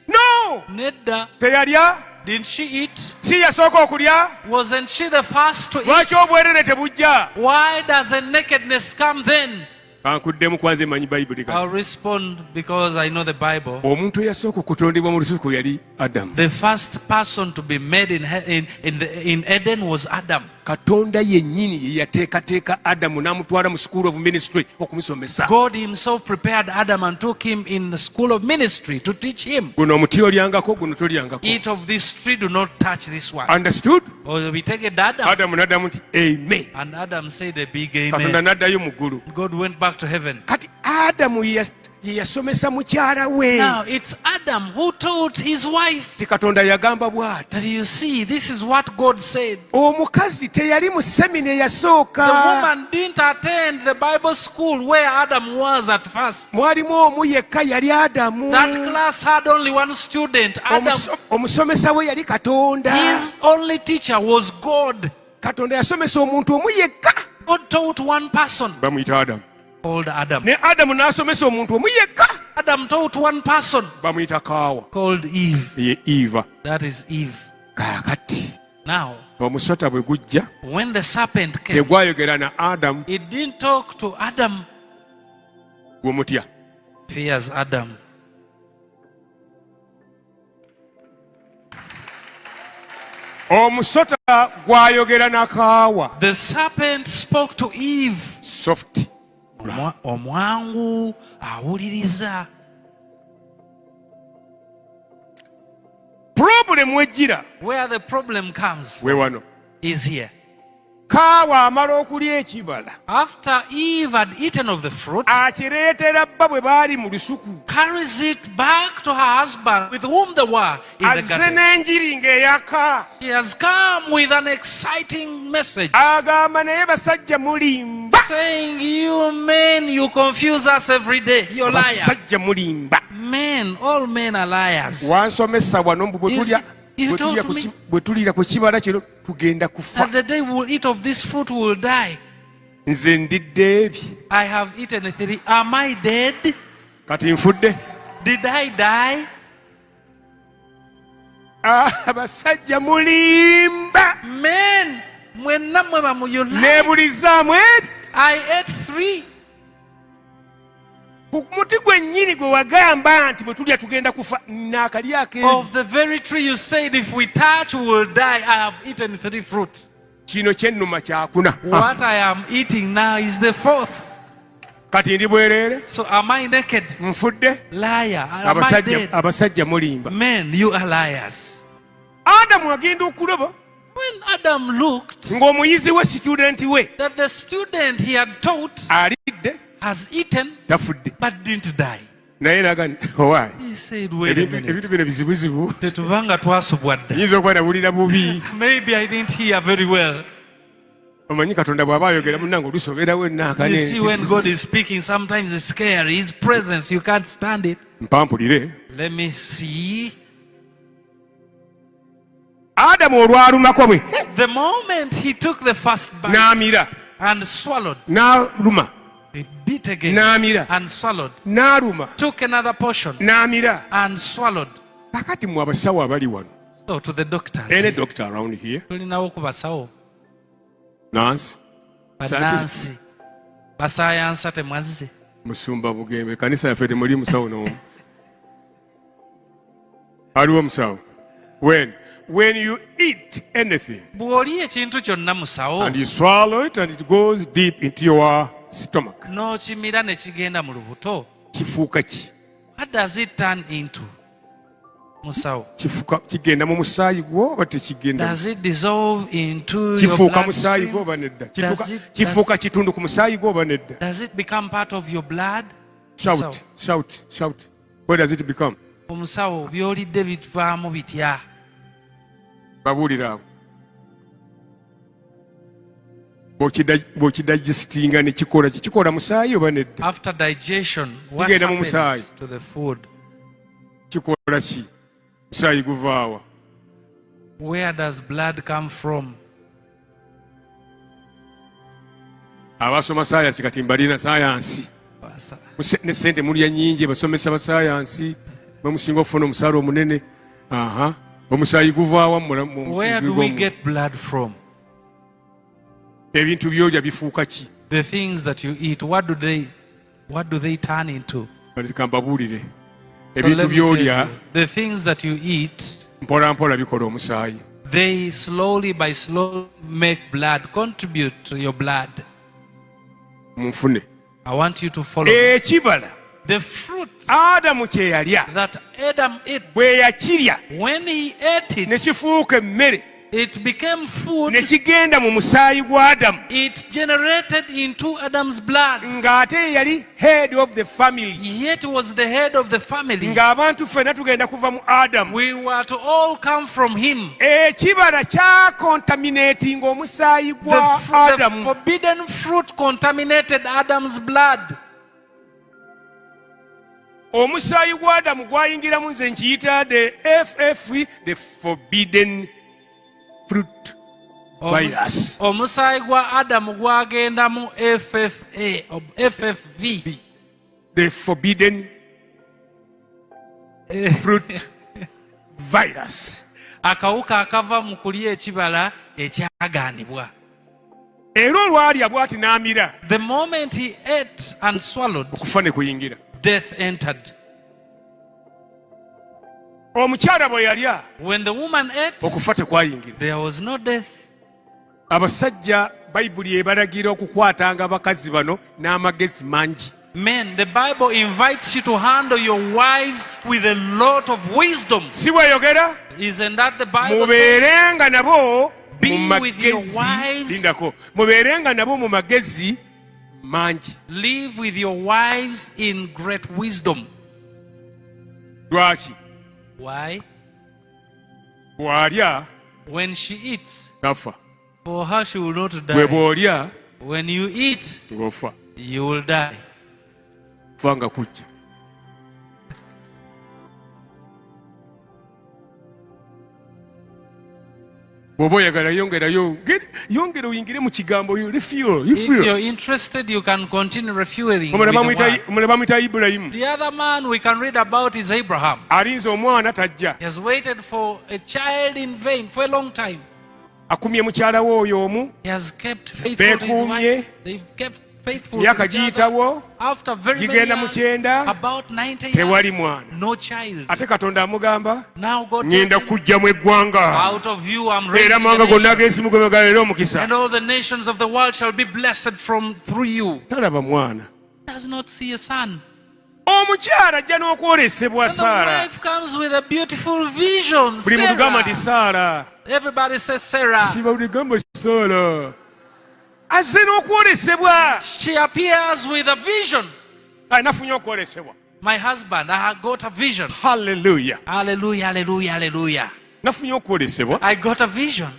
[SPEAKER 4] no
[SPEAKER 5] Nedda.
[SPEAKER 4] teyalya
[SPEAKER 5] Didn't she eat?
[SPEAKER 4] si yasooka okulya
[SPEAKER 5] Wasn't she the first to eat?
[SPEAKER 4] lwaki obwereere tebujja
[SPEAKER 5] Why doesn't nakedness come then?
[SPEAKER 4] kankuddemu kwanze manyi bayibuli
[SPEAKER 5] I'll
[SPEAKER 4] kati
[SPEAKER 5] respond because I know the Bible.
[SPEAKER 4] omuntu eyasooka okutondebwa mu lusuku yali adamu
[SPEAKER 5] The first person to be made in Eden was Adam.
[SPEAKER 4] katonda yennyini ye yateekateeka adamu n'amutwala mu school of ministry okumusomesa
[SPEAKER 5] God himself prepared Adam and took him in the school of ministry to teach him.
[SPEAKER 4] guno omuti olyangako guno tolyangako
[SPEAKER 5] Eat of this tree, do not touch this one.
[SPEAKER 4] understood
[SPEAKER 5] Or we take it Adam.
[SPEAKER 4] adamu n'addamu nti amen
[SPEAKER 5] And Adam said a big
[SPEAKER 4] katonda
[SPEAKER 5] amen.
[SPEAKER 4] n'addayo mu ggulu
[SPEAKER 5] God went back to heaven.
[SPEAKER 4] kati adamu ye yasomesa mukyala we
[SPEAKER 5] Now it's Adam who taught his wife.
[SPEAKER 4] ti katonda yagamba
[SPEAKER 5] And
[SPEAKER 4] bw'ati
[SPEAKER 5] you see, this is what God said.
[SPEAKER 4] omukazi teyali mu semina
[SPEAKER 5] The
[SPEAKER 4] eyasooka
[SPEAKER 5] woman didn't attend the Bible school where Adam was at first.
[SPEAKER 4] mwalimu omu yekka yali adamu
[SPEAKER 5] That class had only one student, Adam.
[SPEAKER 4] omusomesa we yali katonda
[SPEAKER 5] His only teacher was God.
[SPEAKER 4] katonda yasomesa omuntu omu yekka
[SPEAKER 5] God taught one person
[SPEAKER 4] bamuyita adamu
[SPEAKER 5] called Adam.
[SPEAKER 4] ne adamu n'asomesa omuntu omu yekka
[SPEAKER 5] Adam taught one person
[SPEAKER 4] bamuyita kaawa
[SPEAKER 5] called Eve.
[SPEAKER 4] ye eva
[SPEAKER 5] That is Eve.
[SPEAKER 4] kaakati
[SPEAKER 5] Now,
[SPEAKER 4] omusota bwe gujja
[SPEAKER 5] when the serpent came,
[SPEAKER 4] tegwayogera na adamu
[SPEAKER 5] it didn't talk to Adam.
[SPEAKER 4] gwemutya
[SPEAKER 5] Fears Adam.
[SPEAKER 4] omusota gwayogera na kaawa
[SPEAKER 5] The serpent spoke to Eve.
[SPEAKER 4] soft
[SPEAKER 5] Omwangu awuliriza.
[SPEAKER 4] purobulemu ejjira
[SPEAKER 5] Where the problem comes
[SPEAKER 4] we wano
[SPEAKER 5] is here.
[SPEAKER 4] kaawa amala okulya ekibala
[SPEAKER 5] After Eve had eaten of the fruit,
[SPEAKER 4] akireetera bba bwe baali mu lusuku
[SPEAKER 5] carries it back to her husband with whom they were in the
[SPEAKER 4] azze
[SPEAKER 5] garden.
[SPEAKER 4] n'enjiri ng'eyaka
[SPEAKER 5] She has come with an exciting message
[SPEAKER 4] agamba naye basajja mulimba
[SPEAKER 5] saying, you men, you confuse us every day. You're liars.
[SPEAKER 4] basajja mulimba
[SPEAKER 5] Men, all men are liars.
[SPEAKER 4] wansomesa wano mbu
[SPEAKER 5] You told me
[SPEAKER 4] bwe tulira ku kibala kino tugenda kufa
[SPEAKER 5] that the day we will eat of this fruit, we will die.
[SPEAKER 4] nze ndidde ebi
[SPEAKER 5] I have eaten 3. Am I dead?
[SPEAKER 4] kati nfudde
[SPEAKER 5] Did I die?
[SPEAKER 4] abasajja mulimba
[SPEAKER 5] Men, mwenna mwe bamu, you lie.
[SPEAKER 4] nebulizaamu ebi
[SPEAKER 5] I ate 3.
[SPEAKER 4] ku muti gwennyini gwe wagamba nti bwe tulya tugenda kufa naakalyako ebi
[SPEAKER 5] Of the very tree you said if we touch we will die, I have eaten 3 fruits.
[SPEAKER 4] kino kyennuma kyakuna
[SPEAKER 5] What I am eating now is the 4th.
[SPEAKER 4] kati ndi bwereere
[SPEAKER 5] So am I naked?
[SPEAKER 4] nfudde
[SPEAKER 5] Liar. Am I dead?
[SPEAKER 4] abasajja mulimba
[SPEAKER 5] Men, you are liars.
[SPEAKER 4] adamu agenda okuloba
[SPEAKER 5] When Adam looked
[SPEAKER 4] ng'omuyizi we situdenti we
[SPEAKER 5] that the student he had taught
[SPEAKER 4] alidde
[SPEAKER 5] has eaten
[SPEAKER 4] tafudde
[SPEAKER 5] but didn't die,
[SPEAKER 4] naye naga owaayi
[SPEAKER 5] he said, wait a minute.
[SPEAKER 4] ebintu bino bizibuzibu
[SPEAKER 5] Tetubanga twasobwa dda.
[SPEAKER 4] yinza okuba nawulira bubi
[SPEAKER 5] Maybe I didn't hear very well.
[SPEAKER 4] omanyi katonda bw'aba ayogera munange olusoberawo
[SPEAKER 5] You see, when God is speaking, sometimes it's scary. His presence, you can't stand it.
[SPEAKER 4] mpampulire
[SPEAKER 5] Let me see.
[SPEAKER 4] adamu olwalumako bwe
[SPEAKER 5] The moment he took the first bite
[SPEAKER 4] n'amira
[SPEAKER 5] and swallowed,
[SPEAKER 4] n'aluma
[SPEAKER 5] he bit again
[SPEAKER 4] n'amira
[SPEAKER 5] and swallowed,
[SPEAKER 4] n'aluma
[SPEAKER 5] took another portion
[SPEAKER 4] n'amira
[SPEAKER 5] and swallowed.
[SPEAKER 4] kakati mu abasawo abali wano
[SPEAKER 5] So to the doctors,
[SPEAKER 4] any doctor around here
[SPEAKER 5] tulinawo ku basawo,
[SPEAKER 4] nurse scientist
[SPEAKER 5] bannansi, basayansa temwazze.
[SPEAKER 4] musumba bugembe kanisa yaffe temuli musawo n'omu aliwo musawo when you eat anything
[SPEAKER 5] Bw'olya ekintu kyonna musawo
[SPEAKER 4] and you swallow it and it goes deep into your stomach
[SPEAKER 5] n'okimira ne kigenda mu lubuto,
[SPEAKER 4] kifuuka ki
[SPEAKER 5] what does it turn into? Musawo,
[SPEAKER 4] kifuuka kigenda mu musaayi gwo oba tekigenda
[SPEAKER 5] does it dissolve into your
[SPEAKER 4] kifuuka musaayi gwo
[SPEAKER 5] bloodstream?
[SPEAKER 4] oba nedda
[SPEAKER 5] Does
[SPEAKER 4] kifuuka kitundu ku musaayi gwo oba nedda
[SPEAKER 5] Does it become part of your blood? Musawo,
[SPEAKER 4] shout where does it become
[SPEAKER 5] omusawo by'olidde bivaamu bitya?
[SPEAKER 4] babuulira abo bw'okidigestinga ne kikola ki kikola musaayi oba nedda
[SPEAKER 5] After digestion, what
[SPEAKER 4] Kigenda mu
[SPEAKER 5] happens
[SPEAKER 4] musaayi.
[SPEAKER 5] to the food?
[SPEAKER 4] kikola ki musaayi guvaawa
[SPEAKER 5] Where does blood come from?
[SPEAKER 4] Abasoma science kati mbalina science. Ne sente mulya nyingi basomesa ba science. Bamusinga okufuna omusaala omunene. Omusaayi guvaawa mu.
[SPEAKER 5] Where do we get blood from?
[SPEAKER 4] Ebintu by'olya bifuuka ki?
[SPEAKER 5] The things that you eat, what do they turn into?
[SPEAKER 4] Kambabuulire. Ebintu by'olya,
[SPEAKER 5] the things that you eat,
[SPEAKER 4] mpola mpola bikola omusaayi.
[SPEAKER 5] They slowly make blood, contribute to your blood.
[SPEAKER 4] Munfune.
[SPEAKER 5] I want you to follow.
[SPEAKER 4] Ekibala.
[SPEAKER 5] The fruit
[SPEAKER 4] Adamu kye yalya.
[SPEAKER 5] that Adam ate,
[SPEAKER 4] bwe yakirya,
[SPEAKER 5] when he ate it,
[SPEAKER 4] ne kifuuka emmere.
[SPEAKER 5] it became food.
[SPEAKER 4] Ne kigenda mu musaayi gwa Adamu.
[SPEAKER 5] It generated into Adam's blood.
[SPEAKER 4] Ng'ate yali head of the family.
[SPEAKER 5] Yet was the head of the family.
[SPEAKER 4] Ng'abantu ffenna tugenda kuva mu Adamu.
[SPEAKER 5] We were to all come from him.
[SPEAKER 4] Ekibala kyakontaminatinga omusaayi gwa
[SPEAKER 5] The
[SPEAKER 4] Adamu.
[SPEAKER 5] forbidden fruit contaminated Adam's blood.
[SPEAKER 4] Omusaayi gwa Adamu gwayingiramu nze nkiyita the FFV, the forbidden fruit virus.
[SPEAKER 5] Omusaayi gwa Adamu gwagenda mu FFV,
[SPEAKER 4] the forbidden fruit virus.
[SPEAKER 5] akawuka akava mu kulya ekibala ekyaganibwa.
[SPEAKER 4] Era olwalya bw'ati n'amira.
[SPEAKER 5] The moment he ate and swallowed,
[SPEAKER 4] okufa ne kuyingira.
[SPEAKER 5] Death entered.
[SPEAKER 4] Omukyala bwe yalya,
[SPEAKER 5] when the woman ate,
[SPEAKER 4] okufa tekwayingira.
[SPEAKER 5] There was no death.
[SPEAKER 4] Abasajja Bayibuli ebalagira okukwatanga abakazi bano n'amagezi mangi.
[SPEAKER 5] Men, the Bible invites you to handle your wives with a lot of wisdom.
[SPEAKER 4] Si bw'ayogera?
[SPEAKER 5] Isn't that the Bible?
[SPEAKER 4] Mubeerenga nabo
[SPEAKER 5] Be with your wives.
[SPEAKER 4] Lindako. Mubeerenga nabo mu magezi mangi.
[SPEAKER 5] Live with your wives in great wisdom.
[SPEAKER 4] Lwaki?
[SPEAKER 5] Why?
[SPEAKER 4] Bw'alya,
[SPEAKER 5] when she eats,
[SPEAKER 4] tafa.
[SPEAKER 5] For her she will not die.
[SPEAKER 4] Bwe bw'olya,
[SPEAKER 5] when you eat,
[SPEAKER 4] ng'ofa.
[SPEAKER 5] You will die.
[SPEAKER 4] Fanga kujja. Bw'oba oyagala yongera oyingire mu kigambo refuel.
[SPEAKER 5] If you're interested, you can continue refueling.
[SPEAKER 4] Omulala bamuyita Ibulayimu.
[SPEAKER 5] The other man we can read about is Abraham.
[SPEAKER 4] Alinze omwana tajja.
[SPEAKER 5] He has waited for a child in vain for a long time.
[SPEAKER 4] Akumye mukyala we oyo omu.
[SPEAKER 5] He has kept faithful to his wife. They've kept faithful to each other. After very many years, about 90 years, no child.
[SPEAKER 4] Ate Katonda amugamba,
[SPEAKER 5] now God
[SPEAKER 4] ngenda kujja mu eggwanga.
[SPEAKER 5] Out of you I'm raising a nation. And all the nations of the world shall be blessed through you.
[SPEAKER 4] Talaba mwana.
[SPEAKER 5] Does not see a son.
[SPEAKER 4] Omukyala ajja n'okwolesebwa Saara.
[SPEAKER 5] The wife comes with a beautiful vision.
[SPEAKER 4] Buli muntu gamba nti Saara.
[SPEAKER 5] Everybody says Sarah.
[SPEAKER 4] Siba buli gamba Saara. Azze n'okwolesebwa.
[SPEAKER 5] She appears with a vision.
[SPEAKER 4] Nafunye okwolesebwa.
[SPEAKER 5] My husband, I got a vision.
[SPEAKER 4] Hallelujah.
[SPEAKER 5] Hallelujah, hallelujah, hallelujah.
[SPEAKER 4] Nafunye okwolesebwa.
[SPEAKER 5] I got a vision.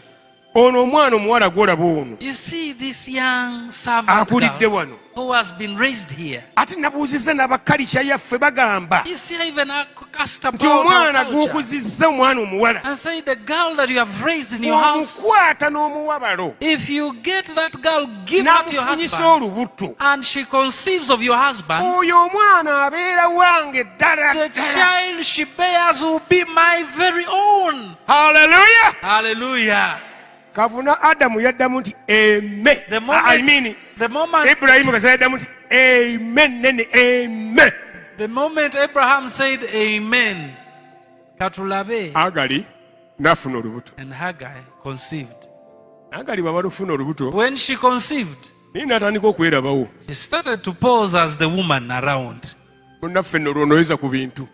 [SPEAKER 4] Ono omwana omuwala gw'olaba ono.
[SPEAKER 5] You see this young servant girl who has been raised here.
[SPEAKER 4] Ate nabuuzizza n'abakalica yaffe bagamba.
[SPEAKER 5] You see, I even asked about
[SPEAKER 4] nti omwana
[SPEAKER 5] her
[SPEAKER 4] gw'okuzizza omwana omuwala.
[SPEAKER 5] and say the girl that you have raised in your house.
[SPEAKER 4] Omukwata n'omuwabalo.
[SPEAKER 5] If you get that girl, give her to your
[SPEAKER 4] n'amufunyisa
[SPEAKER 5] husband.
[SPEAKER 4] olubuto.
[SPEAKER 5] And she conceives of your husband.
[SPEAKER 4] Oyo omwana abeera wange ddala.
[SPEAKER 5] The child she bears will be my very own.
[SPEAKER 4] Hallelujah.
[SPEAKER 5] Hallelujah.
[SPEAKER 4] Kavuna Adamu yaddamu nti amen.
[SPEAKER 5] The moment
[SPEAKER 4] Ibrahimu kasa yaddamu nti amen nene amen.
[SPEAKER 5] The moment Abraham said amen, katulabe.
[SPEAKER 4] Agali nafuna olubuto.
[SPEAKER 5] And Hagar conceived.
[SPEAKER 4] Agali bw'aba lufuna olubuto.
[SPEAKER 5] When she conceived,
[SPEAKER 4] n'atandika okwerabawo.
[SPEAKER 5] she started to pose as the woman around.
[SPEAKER 4] Munnaffe nno olw'onoweza ku bintu.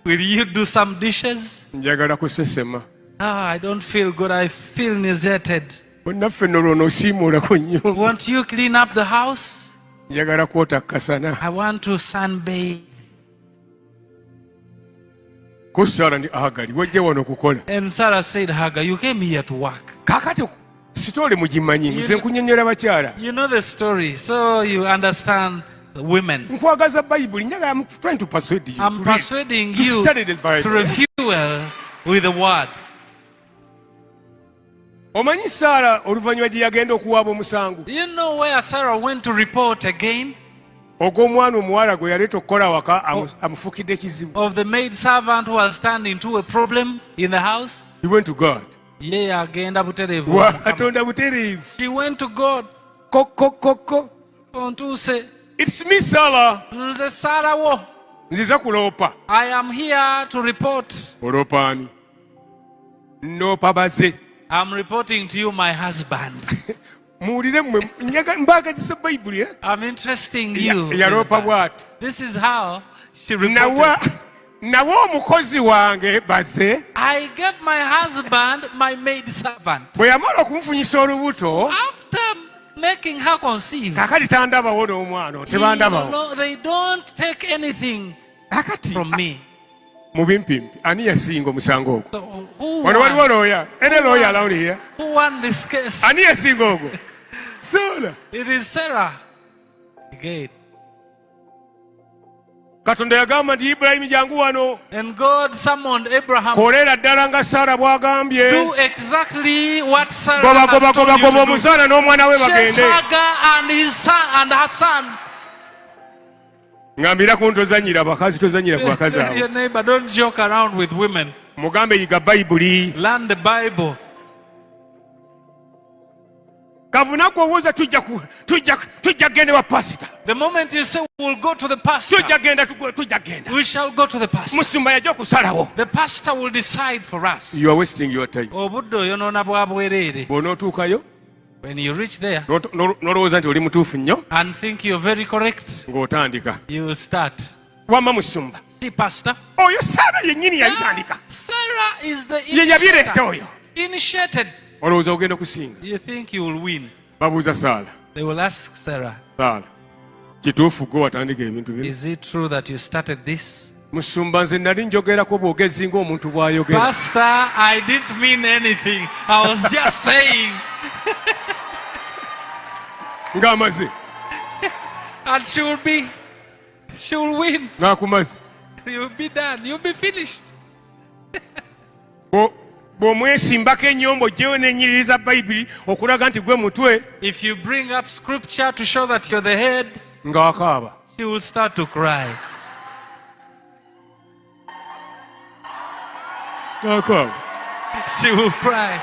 [SPEAKER 5] Will you do some dishes?
[SPEAKER 4] Njagala kusesema.
[SPEAKER 5] I don't feel good. I feel nauseated.
[SPEAKER 4] Munnaffe nno olw'onosiimuulako nnyumba.
[SPEAKER 5] Won't you clean up the house?
[SPEAKER 4] Njagala kwota kasana.
[SPEAKER 5] I want to sunbathe.
[SPEAKER 4] Ko Saara ndi Agali wajja wano kukola.
[SPEAKER 5] And Sarah said, Hagar, you came here to work.
[SPEAKER 4] Kaakati sitoole mugimanyi nze nkunnyonnyola bakyala.
[SPEAKER 5] You know the story, so you understand the women.
[SPEAKER 4] Nkwagaza Bayibuli njagala I'm trying to persuade you.
[SPEAKER 5] I'm persuading you
[SPEAKER 4] study this Bible.
[SPEAKER 5] to refuel with the word.
[SPEAKER 4] omanyi Saara oluvannyuma gye yagenda okuwaaba omusango
[SPEAKER 5] You know where Sarah went to report again?
[SPEAKER 4] ogw'omwana omuwala gwe yaleeta okukola waka amufukidde ekizibu.
[SPEAKER 5] Of the maid servant who has turned into a problem in the house?
[SPEAKER 4] He went to God.
[SPEAKER 5] Ye agenda butereevu.
[SPEAKER 4] Wa Katonda butereevu.
[SPEAKER 5] She went to God.
[SPEAKER 4] Kokokoko.
[SPEAKER 5] Ontuuse.
[SPEAKER 4] It's me Saara.
[SPEAKER 5] Nze Sarah wo.
[SPEAKER 4] Nziza kuloopa.
[SPEAKER 5] I am here to report.
[SPEAKER 4] Oloopaani. Nnoopa baze.
[SPEAKER 5] I'm reporting to you my husband.
[SPEAKER 4] Muwulire mmwe mbaagazisa Bayibuli eh?
[SPEAKER 5] I'm interesting you.
[SPEAKER 4] Yaloopa bw'ati.
[SPEAKER 5] This is how she reported.
[SPEAKER 4] Nawa omukozi wange baze.
[SPEAKER 5] I gave my husband my maid servant.
[SPEAKER 4] Bwe yamala okumfunyisa olubuto.
[SPEAKER 5] After making her conceive.
[SPEAKER 4] Kakati tandabawo n'omwana tebandabawo.
[SPEAKER 5] No, they don't take anything from me.
[SPEAKER 4] Mubimpimpi ani yasinga omusango ogwo?
[SPEAKER 5] So, who
[SPEAKER 4] Wano waliwo
[SPEAKER 5] won?
[SPEAKER 4] lawyer. Any lawyer around here?
[SPEAKER 5] Who won this case?
[SPEAKER 4] Ani yasinga ogwo? Saara.
[SPEAKER 5] It is Sarah. Again.
[SPEAKER 4] Katonda yagamba nti Ibulayimu jangu wano.
[SPEAKER 5] And God summoned Abraham.
[SPEAKER 4] Kolera ddala nga Saara bw'agambye.
[SPEAKER 5] Do exactly what Sarah
[SPEAKER 4] Goba
[SPEAKER 5] has
[SPEAKER 4] goba
[SPEAKER 5] told
[SPEAKER 4] goba
[SPEAKER 5] you
[SPEAKER 4] goba
[SPEAKER 5] to do.
[SPEAKER 4] omusaana n'omwana we
[SPEAKER 5] Chase
[SPEAKER 4] bagende.
[SPEAKER 5] Hagar and his son and her son.
[SPEAKER 4] Ngambira ku ntozanyira abakazi tozanyira ku bakazi
[SPEAKER 5] Tell your
[SPEAKER 4] abo.
[SPEAKER 5] neighbor, don't joke around with women.
[SPEAKER 4] Mugambe yiga Bayibuli.
[SPEAKER 5] Learn the Bible.
[SPEAKER 4] Kavuna kuwuza tujja gende wa pastor.
[SPEAKER 5] The moment you say we'll go to the pastor,
[SPEAKER 4] Tujja genda.
[SPEAKER 5] we shall go to the pastor.
[SPEAKER 4] Musumba yajja kusalawo.
[SPEAKER 5] The pastor will decide for us.
[SPEAKER 4] You are wasting your time.
[SPEAKER 5] Obudde oyonoona bwa bwereere.
[SPEAKER 4] Bw'onootuukayo
[SPEAKER 5] When you reach there
[SPEAKER 4] n'olowooza nti oli mutuufu nnyo
[SPEAKER 5] and think you're very correct,
[SPEAKER 4] ng'otandika.
[SPEAKER 5] you will start.
[SPEAKER 4] Wamma musumba.
[SPEAKER 5] See, pastor,
[SPEAKER 4] Oyo Saara yennyini yabitandika.
[SPEAKER 5] Sarah is the
[SPEAKER 4] Ye yabireeta
[SPEAKER 5] initiator.
[SPEAKER 4] oyo.
[SPEAKER 5] Initiated.
[SPEAKER 4] Olowooza ogenda kusinga.
[SPEAKER 5] You think you will win.
[SPEAKER 4] Babuuza Saara.
[SPEAKER 5] They will ask Sarah,
[SPEAKER 4] Saara. Kituufu gwe watandika ebintu bino.
[SPEAKER 5] is it true that you started this?
[SPEAKER 4] Musumba nze nali njogerako bwogezi ng'omuntu bw'ayogera.
[SPEAKER 5] Pastor, I didn't mean anything. I was just saying.
[SPEAKER 4] Ng'amaze.
[SPEAKER 5] And she will win.
[SPEAKER 4] Ng'akumaze.
[SPEAKER 5] You'll be done. You'll be finished.
[SPEAKER 4] Bw'omwesimbako ennyombo gyewe n'ennyiririza Bayibuli okulaga nti gwe mutwe
[SPEAKER 5] If you bring up scripture to show that you're the head,
[SPEAKER 4] ng'akaaba.
[SPEAKER 5] she will start to cry.
[SPEAKER 4] Ng'akaaba.
[SPEAKER 5] She will cry.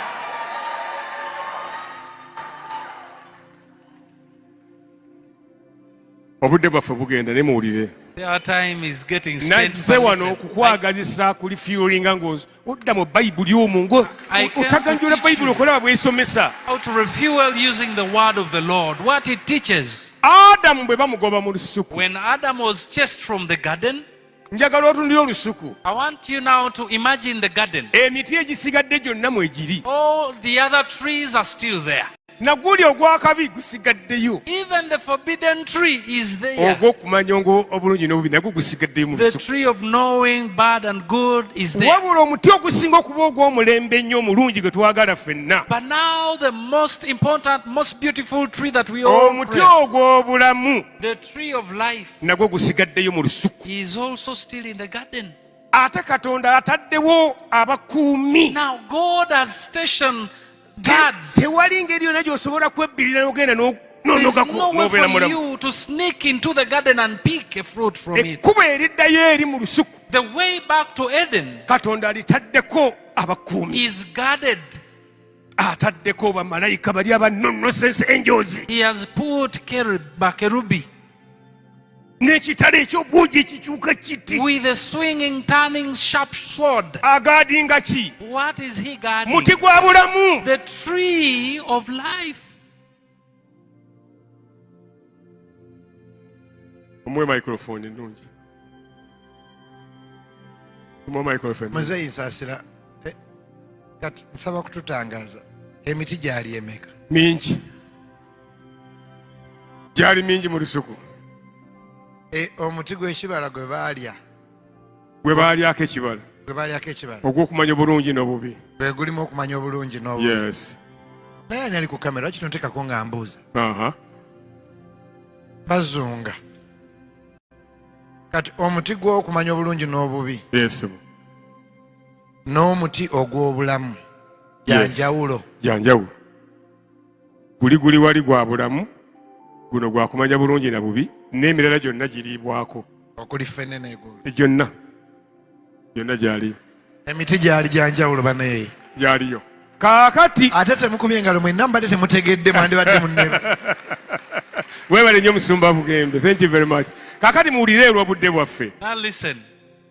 [SPEAKER 4] Obudde bwaffe bugenda ne muwulire.
[SPEAKER 5] Our time is getting spent.
[SPEAKER 4] Nazze wano okukwagazisa ku refuelinga ng'odda mu Bayibuli omwo otaganjula Bayibuli okulaba bw'esomesa.
[SPEAKER 5] How to refuel using the word of the Lord, what it teaches.
[SPEAKER 4] Adamu bwe bamugoba mu lusuku.
[SPEAKER 5] When Adam was chased from the garden,
[SPEAKER 4] Njagala otunuulire olusuku.
[SPEAKER 5] I want you now to imagine the garden.
[SPEAKER 4] Emiti egisigadde gyonna mwegiri.
[SPEAKER 5] All the other trees are still there.
[SPEAKER 4] Naguli ogw'akabi gusigaddeyo.
[SPEAKER 5] Even the forbidden tree is there.
[SPEAKER 4] Ogw'okumanya obulungi n'obubi nagwo gusigaddeyo mu
[SPEAKER 5] The
[SPEAKER 4] lusuku.
[SPEAKER 5] tree of knowing bad and good is there.
[SPEAKER 4] Wabula omuti ogusinga okuba ogw'omulembe ennyo omulungi gwe twagala ffenna.
[SPEAKER 5] But now the most important, most beautiful tree that we all
[SPEAKER 4] Omuti
[SPEAKER 5] crave,
[SPEAKER 4] ogw'obulamu
[SPEAKER 5] the tree of life,
[SPEAKER 4] nagwo gusigaddeyo mu lusuku.
[SPEAKER 5] is also still in the garden.
[SPEAKER 4] Ate Katonda ataddewo abakuumi.
[SPEAKER 5] Now God has stationed guards.
[SPEAKER 4] Tewali ngeri yonna gy'osobola kwebbirira n'ogenda
[SPEAKER 5] There's
[SPEAKER 4] n'onogako
[SPEAKER 5] no way
[SPEAKER 4] n'obeera
[SPEAKER 5] for
[SPEAKER 4] mulamu.
[SPEAKER 5] you to sneak into the garden and pick a fruit from it.
[SPEAKER 4] Ekkubo eriddayo eri mu lusuku
[SPEAKER 5] The way back to Eden
[SPEAKER 4] Katonda alitaddeko abakuumi.
[SPEAKER 5] is guarded.
[SPEAKER 4] Ataddeko bamalayika bali abanonnosense enjozi
[SPEAKER 5] He has put kerubi
[SPEAKER 4] n'ekitala eky'obwogi ekikyuka kiti.
[SPEAKER 5] with a swinging, turning, sharp sword.
[SPEAKER 4] Agaadinga ki?
[SPEAKER 5] What is he guarding?
[SPEAKER 4] Muti gwa bulamu.
[SPEAKER 5] The tree of life.
[SPEAKER 4] Omuwe microphone ennungi. Omuwe microphone.
[SPEAKER 2] Muzeeyi Nsaasira, kati nsaba kututangaaza emiti gyali emeka?
[SPEAKER 4] Mingi. Gyali mingi mu lusuku.
[SPEAKER 2] Omuti gw'ekibala gwe baalya,
[SPEAKER 4] Gwe baalyako ekibala.
[SPEAKER 2] gwe baalyako ekibala,
[SPEAKER 4] Ogw'okumanya obulungi n'obubi.
[SPEAKER 2] gwe gulimu okumanya obulungi n'obubi.
[SPEAKER 4] Yes.
[SPEAKER 2] Naye ani ali ku kamera, lwaki tonteekako nga mbuuza?
[SPEAKER 4] Aha.
[SPEAKER 2] Bazunga. Kati omuti gw'okumanya obulungi n'obubi
[SPEAKER 4] Yes.
[SPEAKER 2] n'omuti ogw'obulamu janjawulo
[SPEAKER 4] janjawulo guli wali gwa bulamu guno gwa kumanya bulungi na bubi n'emirala gyonna giriibwako
[SPEAKER 2] okuli ffene n'egulu
[SPEAKER 4] gyonna gyaliyo
[SPEAKER 2] emiti gyali janjawulo baneeyi
[SPEAKER 4] gyaliyo kaakati
[SPEAKER 2] ate temukubye engalo mwenna mbadde temutegedde mwandibadde munnebe
[SPEAKER 4] weebale nnyo musumba bugembe. Thank you very much. Kaakati muwulire olw'obudde bwaffe.
[SPEAKER 5] Now listen.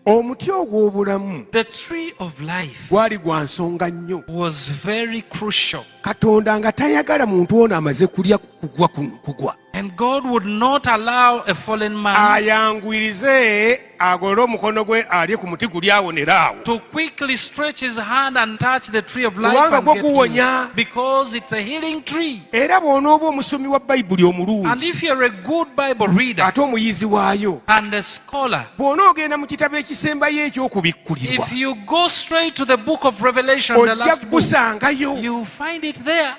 [SPEAKER 4] Omuti ogw'obulamu
[SPEAKER 5] The tree of life
[SPEAKER 4] gwali gwa nsonga nnyo.
[SPEAKER 5] was very crucial.
[SPEAKER 4] Katonda nga tayagala muntu ono amaze kulya kugwa.
[SPEAKER 5] And God would not allow a fallen man
[SPEAKER 4] Ayangwirize agolole omukono gwe alye ku muti guli awonera awo.
[SPEAKER 5] to quickly stretch his hand and touch the tree of life
[SPEAKER 4] Kubanga
[SPEAKER 5] and get
[SPEAKER 4] guwonya.
[SPEAKER 5] healed. Because it's a healing tree.
[SPEAKER 4] Era bw'onooba omusomi wa Bayibuli
[SPEAKER 5] And
[SPEAKER 4] omulungi
[SPEAKER 5] if you're a good Bible reader
[SPEAKER 4] ate omuyizi waayo,
[SPEAKER 5] and a scholar,
[SPEAKER 4] bw'onoogenda mu kitabo ekisembayo eky'okubikkulirwa
[SPEAKER 5] if you go straight to the book of Revelation, the
[SPEAKER 4] ojja
[SPEAKER 5] last book,
[SPEAKER 4] kugusangayo
[SPEAKER 5] you find it there.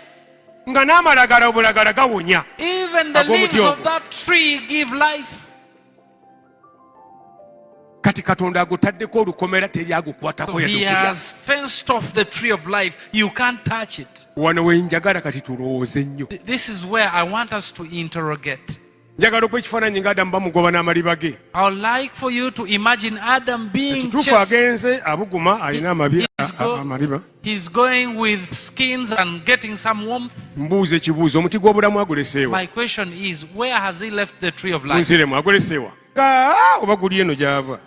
[SPEAKER 4] nga n'amalagala obulagala gawonya.
[SPEAKER 5] Even the
[SPEAKER 4] Ag'omuti
[SPEAKER 5] leaves
[SPEAKER 4] ogwo.
[SPEAKER 5] of that tree give life.
[SPEAKER 4] Kati Katonda agutaddeko olukomera teri
[SPEAKER 5] So
[SPEAKER 4] agukwatako
[SPEAKER 5] he
[SPEAKER 4] yadukulya.
[SPEAKER 5] has fenced off the tree of life. You can't touch it.
[SPEAKER 4] Wano we njagala kati tulowooze nnyo.
[SPEAKER 5] This is where I want us to interrogate.
[SPEAKER 4] Njagala okuba ekifaananyi nga Adamu bamugoba n'amaliba ge.
[SPEAKER 5] I would like for you to imagine Adam being
[SPEAKER 4] Ekituufu
[SPEAKER 5] just,
[SPEAKER 4] agenze abuguma alina amaliba.
[SPEAKER 5] he's going with skins and getting some warmth.
[SPEAKER 4] Mbuuza ekibuuzo omuti gw'obulamu aguleseewa.
[SPEAKER 5] My question is, where has he left the tree of life?
[SPEAKER 4] Munsiremu aguleseewa. Oba guli eno gy'ava.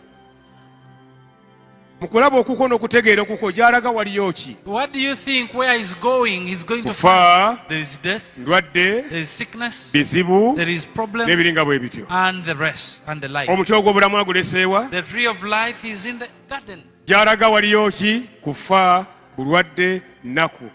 [SPEAKER 4] Mu kulaba okuko n'okutegeera okuko gy'alaga waliyo ki?
[SPEAKER 5] What do you think where he's going? He's going to
[SPEAKER 4] Kufa,
[SPEAKER 5] find there is death,
[SPEAKER 4] ndwadde,
[SPEAKER 5] there is sickness,
[SPEAKER 4] bizibu,
[SPEAKER 5] there is problem,
[SPEAKER 4] n'ebiringa bwe bityo.
[SPEAKER 5] and the rest, and the life.
[SPEAKER 4] Omuti ogw'obulamu aguleseewa.
[SPEAKER 5] The tree of life is in the garden.
[SPEAKER 4] Gy'alaga waliyo ki? Kufa, bulwadde, nnaku.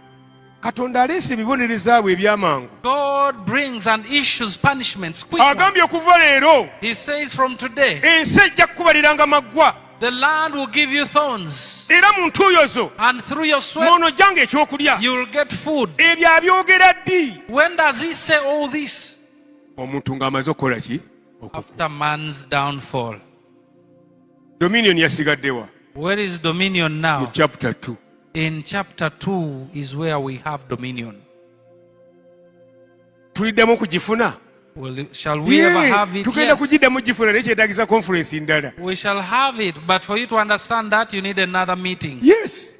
[SPEAKER 4] Katonda aleese ebibonereza bwe ebyamangu.
[SPEAKER 5] God brings and issues punishments quickly.
[SPEAKER 4] Agambye okuva leero
[SPEAKER 5] He says from today,
[SPEAKER 4] ensi ejja kukubaliranga maggwa.
[SPEAKER 5] the land will give you thorns,
[SPEAKER 4] Era mu ntuuyo zo
[SPEAKER 5] and through your sweat
[SPEAKER 4] mw'onojjanga ekyokulya.
[SPEAKER 5] you will get food.
[SPEAKER 4] Ebyo abyogera ddi?
[SPEAKER 5] When does he say all this?
[SPEAKER 4] Omuntu ng'amaze okukola ki?
[SPEAKER 5] After man's downfall.
[SPEAKER 4] Dominion yasigaddewa
[SPEAKER 5] Where is dominion
[SPEAKER 4] mu
[SPEAKER 5] now?
[SPEAKER 4] chapter 2.
[SPEAKER 5] In chapter 2 is where we have dominion.
[SPEAKER 4] Tuliddemu kugifuna?
[SPEAKER 5] Well, shall we ever have it?
[SPEAKER 4] Tugenda
[SPEAKER 5] Yes.
[SPEAKER 4] kugiddamu gifuna naye kyetagisa conference ndala.
[SPEAKER 5] We shall have it, but for you to understand that, you need another meeting.
[SPEAKER 4] Yes.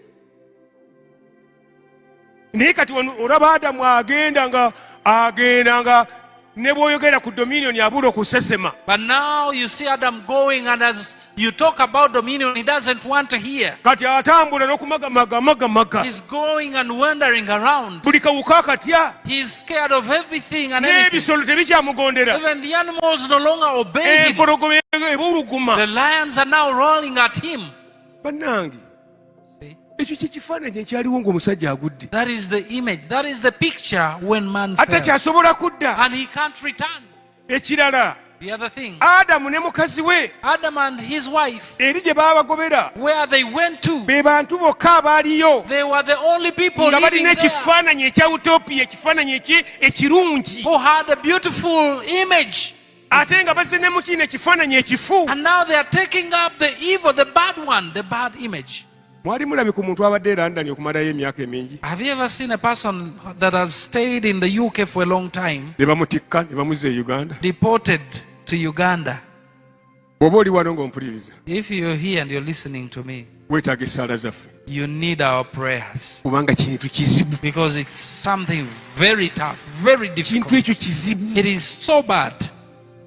[SPEAKER 4] Naye kati olaba Adamu agenda nga ne bw'oyogera ku dominion abula okusesema.
[SPEAKER 5] But now you see Adam going, and as you talk about dominion, he doesn't want to hear.
[SPEAKER 4] Kati atambula n'okumagamaga.
[SPEAKER 5] He's going and wandering around.
[SPEAKER 4] Buli kawuka akatya.
[SPEAKER 5] He's scared of everything and anything.
[SPEAKER 4] N'ebisolo tebikyamugondera.
[SPEAKER 5] Even the animals no longer obey him.
[SPEAKER 4] Empologoma ebuluguma.
[SPEAKER 5] The lions are now rolling at him.
[SPEAKER 4] Bannange,
[SPEAKER 5] See?
[SPEAKER 4] ekyo kye kifaananyi ekyaliwo ng'omusajja agudde.
[SPEAKER 5] That is the image. That is the picture when man fell.
[SPEAKER 4] Atakyasobola kudda.
[SPEAKER 5] And he can't return.
[SPEAKER 4] Ekirala,
[SPEAKER 5] The other thing,
[SPEAKER 4] Adamu ne mukazi we
[SPEAKER 5] Adam and his wife,
[SPEAKER 4] eri gye baabagobera
[SPEAKER 5] where they went to,
[SPEAKER 4] be bantu bokka abaaliyo
[SPEAKER 5] they were the only people
[SPEAKER 4] nga
[SPEAKER 5] living
[SPEAKER 4] balina
[SPEAKER 5] there
[SPEAKER 4] ekifaananyi ekya utopiya, ekifaananyi ekirungi,
[SPEAKER 5] who had a beautiful image.
[SPEAKER 4] ate nga bazze ne mu kino ekifaananyi ekifu.
[SPEAKER 5] And now they are taking up the evil, the bad one, the bad image.
[SPEAKER 4] Mwali mulabye ku muntu abadde e London okumalayo emyaka emingi,
[SPEAKER 5] Have you ever seen a person that has stayed in the UK for a long time,
[SPEAKER 4] ne bamutikka ne bamuzza e Uganda?
[SPEAKER 5] deported to Uganda?
[SPEAKER 4] Bw'oba oli wano ng'ompuliriza,
[SPEAKER 5] If you're here and you're listening to me,
[SPEAKER 4] weetaaga essaala zaffe,
[SPEAKER 5] you need our prayers,
[SPEAKER 4] kubanga kintu kizibu.
[SPEAKER 5] because it's something very tough, very
[SPEAKER 4] Kintu
[SPEAKER 5] difficult.
[SPEAKER 4] ekyo kizibu.
[SPEAKER 5] It is so bad.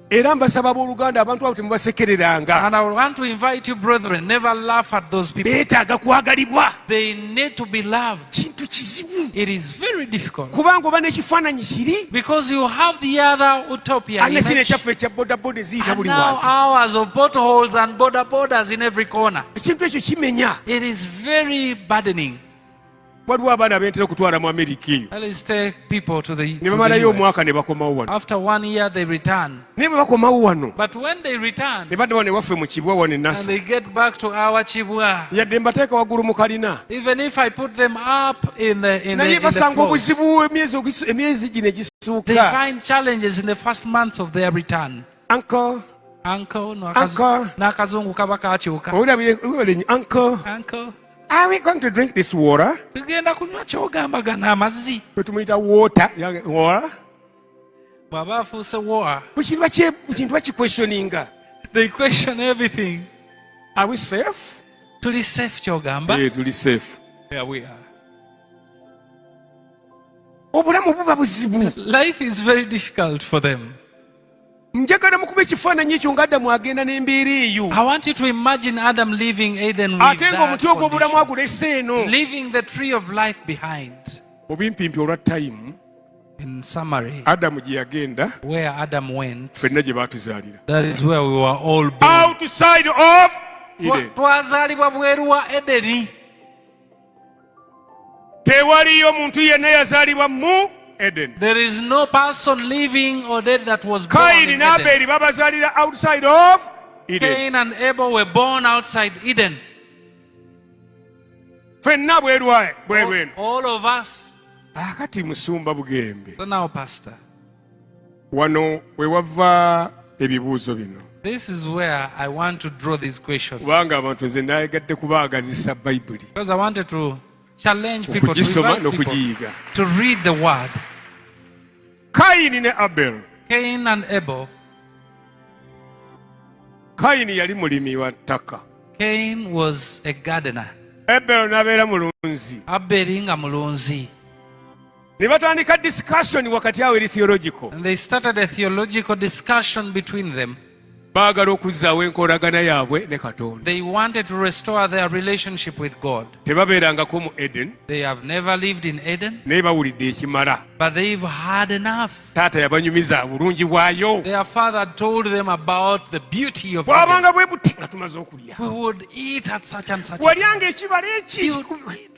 [SPEAKER 4] Era mbasaba abooluganda abantu abo temubasekereranga.
[SPEAKER 5] And I want to invite you, brethren, never laugh at those people.
[SPEAKER 4] Beetaaga kwagalibwa.
[SPEAKER 5] They need to be loved.
[SPEAKER 4] Kintu kizibu.
[SPEAKER 5] It is very difficult,
[SPEAKER 4] Kubanga oba n'ekifaananyi kiri,
[SPEAKER 5] because you have the other utopia
[SPEAKER 4] ate kino
[SPEAKER 5] image,
[SPEAKER 4] ekyaffe ekya bodaboda eziyita
[SPEAKER 5] and
[SPEAKER 4] buli
[SPEAKER 5] now
[SPEAKER 4] wantu.
[SPEAKER 5] hours of potholes and border borders in every corner.
[SPEAKER 4] Ekintu ekyo kimenya.
[SPEAKER 5] It is very burdening.
[SPEAKER 4] Waliwo abaana bentera okutwala mu Amerika eyo,
[SPEAKER 5] Let's take people to the,
[SPEAKER 4] ne
[SPEAKER 5] to
[SPEAKER 4] bamalayo
[SPEAKER 5] the
[SPEAKER 4] omwaka
[SPEAKER 5] US.
[SPEAKER 4] ne bakomawo wano.
[SPEAKER 5] After 1 year, they return.
[SPEAKER 4] Naye bwe bakomawo wano,
[SPEAKER 5] But when they return
[SPEAKER 4] ne badda wano ewaffe mu kibwa wano e
[SPEAKER 5] and
[SPEAKER 4] Nassau,
[SPEAKER 5] they get back to our Chibwa,
[SPEAKER 4] yadde mbateeka waggulu mu kalina,
[SPEAKER 5] even if I put them up in
[SPEAKER 4] naye
[SPEAKER 5] the
[SPEAKER 4] basanga
[SPEAKER 5] floors,
[SPEAKER 4] obuzibu emyezi gino
[SPEAKER 5] they
[SPEAKER 4] egisooka.
[SPEAKER 5] find challenges in the first months of their return.
[SPEAKER 4] Uncle,
[SPEAKER 5] Uncle, no,
[SPEAKER 4] Uncle.
[SPEAKER 5] n'akazungu kaba kakyuka.
[SPEAKER 4] owulira uncle,
[SPEAKER 5] Uncle,
[SPEAKER 4] Are we going to drink this water?
[SPEAKER 5] tugenda kunywa kyogamba gana amazzi
[SPEAKER 4] Bwe tumuyita water, water.
[SPEAKER 5] bw'aba afuuse war
[SPEAKER 4] Kintu bakikwesioninga.
[SPEAKER 5] they question everything.
[SPEAKER 4] Are we safe?
[SPEAKER 5] Tuli safe kyogamba.
[SPEAKER 4] Tuli safe.
[SPEAKER 5] Here we are.
[SPEAKER 4] Obulamu buba buzibu.
[SPEAKER 5] Life is very difficult for them.
[SPEAKER 4] Njagala mukube ekifaananyi ekyo nga Adamu agenda n'embeera eyo.
[SPEAKER 5] I want you to imagine Adam leaving Eden with
[SPEAKER 4] Ate ng'omuti
[SPEAKER 5] that
[SPEAKER 4] ogw'obulamu
[SPEAKER 5] condition,
[SPEAKER 4] agulese eno.
[SPEAKER 5] leaving the tree of life behind.
[SPEAKER 4] Obimpimpi olwa time,
[SPEAKER 5] In summary,
[SPEAKER 4] Adamu gye yagenda,
[SPEAKER 5] where Adam went,
[SPEAKER 4] ffenna gye baatuzaalira.
[SPEAKER 5] that is where we were all born.
[SPEAKER 4] Outside of Eden.
[SPEAKER 5] Twazaalibwa bweru wa Edeni.
[SPEAKER 4] Tewaliyo muntu yenna yazaalibwa mu Eden.
[SPEAKER 5] There is no person living or dead that was born
[SPEAKER 4] Kayini
[SPEAKER 5] in
[SPEAKER 4] ne
[SPEAKER 5] Eden.
[SPEAKER 4] Aberi babazaalira outside of Eden.
[SPEAKER 5] Cain and Abel were born outside Eden.
[SPEAKER 4] Ffenna bweru eno.
[SPEAKER 5] All of us.
[SPEAKER 4] Akati musumba Bugembe.
[SPEAKER 5] So now, Pastor,
[SPEAKER 4] Wano we wava ebibuuzo bino.
[SPEAKER 5] this is where I want to draw these questions.
[SPEAKER 4] Kubanga abantu nze nayegadde kubaagazisa Bayibuli.
[SPEAKER 5] Because I wanted to challenge people, to
[SPEAKER 4] Okugisoma
[SPEAKER 5] invite people
[SPEAKER 4] n'okugiyiga.
[SPEAKER 5] to read the word.
[SPEAKER 4] Kayini ne Abel.
[SPEAKER 5] Cain and Abel.
[SPEAKER 4] Kayini yali mulimi wa ttaka.
[SPEAKER 5] Cain was a gardener.
[SPEAKER 4] Abel n'abeera mulunzi.
[SPEAKER 5] Abel nga mulunzi.
[SPEAKER 4] Ne batandika discussion wakati awo eri theological.
[SPEAKER 5] And they started a theological discussion between them.
[SPEAKER 4] Baagala okuzzaawo enkolagana yaabwe ne Katonda.
[SPEAKER 5] They wanted to restore their relationship with God.
[SPEAKER 4] Tebabeerangako mu Eden.
[SPEAKER 5] They have never lived in Eden,
[SPEAKER 4] naye bawulidde ekimala.
[SPEAKER 5] but they've had enough.
[SPEAKER 4] Taata yabanyumiza bulungi bwayo.
[SPEAKER 5] Their father told them about the beauty of Eden.
[SPEAKER 4] bwabanga bwe buti nga tumaze okulya.
[SPEAKER 5] We would eat at such and such a
[SPEAKER 4] walyanga
[SPEAKER 5] time.
[SPEAKER 4] ekibala eki
[SPEAKER 5] You-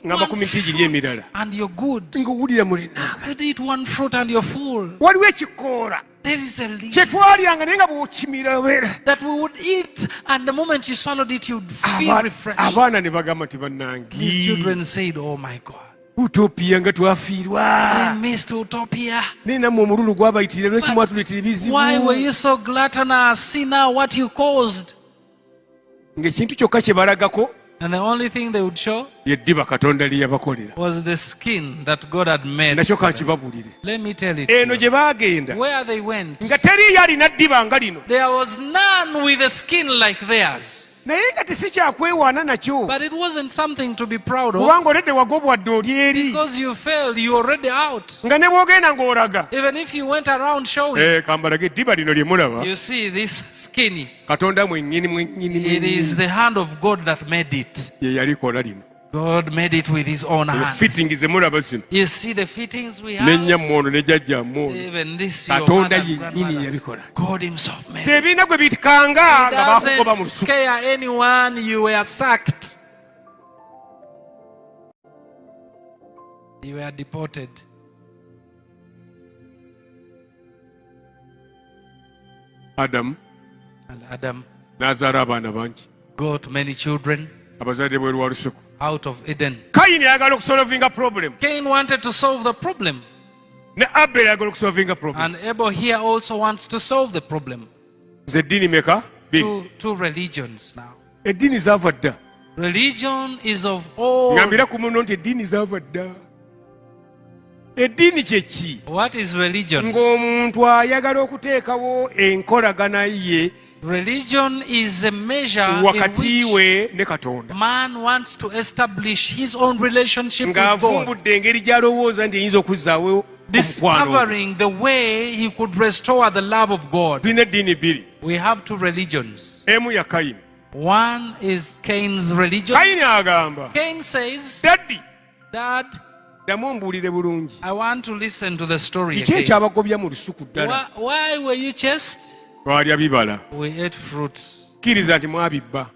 [SPEAKER 4] ngamba ku miti giri emirala.
[SPEAKER 5] And you're good.
[SPEAKER 4] ng'owulira mulenaaga.
[SPEAKER 5] You'd eat one fruit and you're full.
[SPEAKER 4] waliwo ekikoola
[SPEAKER 5] There is a leaf
[SPEAKER 4] kye twalyanga naye nga bw'okimira weera.
[SPEAKER 5] that we would eat, and the moment you swallowed it, you'd feel refreshed.
[SPEAKER 4] Abaana ne bagamba nti
[SPEAKER 5] These
[SPEAKER 4] bannange
[SPEAKER 5] children said, "Oh my God,
[SPEAKER 4] utopiya nga
[SPEAKER 5] I
[SPEAKER 4] twafiirwa.
[SPEAKER 5] missed Utopia.
[SPEAKER 4] naye nammwe omululu gwabayitira lwaki mwatuleetera ebizibu.
[SPEAKER 5] Why were you so gluttonous? See now what you caused."
[SPEAKER 4] ng'ekintu kyokka kye balagako
[SPEAKER 5] And the only thing they would show
[SPEAKER 4] yeddiba Katonda lye yabakolera.
[SPEAKER 5] was the skin that God had made.
[SPEAKER 4] nakyo
[SPEAKER 5] for them.
[SPEAKER 4] kankibabuulire.
[SPEAKER 5] Let me tell it.
[SPEAKER 4] eno
[SPEAKER 5] to you.
[SPEAKER 4] gye baagenda
[SPEAKER 5] Where they went,
[SPEAKER 4] nga teriyo alina ddiba nga lino.
[SPEAKER 5] there was none with a skin like theirs.
[SPEAKER 4] naye nga tesi kyakwewaana nakyo.
[SPEAKER 5] But it wasn't something to be proud of.
[SPEAKER 4] kubanga oledde wagobwadde oli eri.
[SPEAKER 5] Because you failed, you're already out.
[SPEAKER 4] nga ne bw'ogenda ng'olaga.
[SPEAKER 5] Even if you went around showing,
[SPEAKER 4] kambalage eddiba lino lye mulaba.
[SPEAKER 5] you see this skinny.
[SPEAKER 4] Katonda mwennyini
[SPEAKER 5] It is the hand of God that made it.
[SPEAKER 4] ye yalikola lino.
[SPEAKER 5] God made it with his own hand.
[SPEAKER 4] fitting ze mulaba zino.
[SPEAKER 5] You see the fittings we have.
[SPEAKER 4] n'ennyammwe ono ne jjajjammwe ono.
[SPEAKER 5] Even this, your
[SPEAKER 4] Katonda
[SPEAKER 5] mother and
[SPEAKER 4] yennyini
[SPEAKER 5] grandmother.
[SPEAKER 4] yabikola.
[SPEAKER 5] God himself made it.
[SPEAKER 4] tebiina gwe bitikanga
[SPEAKER 5] It
[SPEAKER 4] nga bakugoba mu
[SPEAKER 5] doesn't
[SPEAKER 4] lusuku.
[SPEAKER 5] scare anyone. You were sacked. You were deported.
[SPEAKER 4] Adamu
[SPEAKER 5] And Adam
[SPEAKER 4] n'azaala abaana bangi.
[SPEAKER 5] got many children
[SPEAKER 4] abazadde bweru wa lusuku.
[SPEAKER 5] out of Eden.
[SPEAKER 4] Kayini ayagala okusolvinga problem.
[SPEAKER 5] Cain wanted to solve the problem.
[SPEAKER 4] ne Abel ayagala okusolvinga problem.
[SPEAKER 5] And Abel here also wants to solve the problem.
[SPEAKER 4] ze eddiini meka? bbiri.
[SPEAKER 5] Two religions now.
[SPEAKER 4] eddiini zaava dda.
[SPEAKER 5] Religion is of all.
[SPEAKER 4] ngambira ku muno nti eddiini zaava dda. eddiini kye ki?
[SPEAKER 5] What is religion?
[SPEAKER 4] ng'omuntu ayagala okuteekawo enkolagana ye
[SPEAKER 5] Religion is a measure
[SPEAKER 4] wakati
[SPEAKER 5] in which
[SPEAKER 4] we ne Katonda.
[SPEAKER 5] man wants to establish his own relationship with God,
[SPEAKER 4] ng'avumbudde engeri gy'alowooza nti eyinza okuzzaawo omukwano.
[SPEAKER 5] discovering the way he could restore the love of God.
[SPEAKER 4] tulina eddiini bbiri.
[SPEAKER 5] We have two religions.
[SPEAKER 4] emu ya Kayini.
[SPEAKER 5] One is Cain's religion.
[SPEAKER 4] Kayini agamba
[SPEAKER 5] Cain says,
[SPEAKER 4] daddi
[SPEAKER 5] "Dad,
[SPEAKER 4] ddamu ombuulire bulungi.
[SPEAKER 5] I want to listen to the story
[SPEAKER 4] kiki
[SPEAKER 5] again.
[SPEAKER 4] ekyabagobya mu lusuku ddala?
[SPEAKER 5] Why were you chased?
[SPEAKER 4] twalya bibala.
[SPEAKER 5] We ate fruits.
[SPEAKER 4] kkiriza nti mwabibba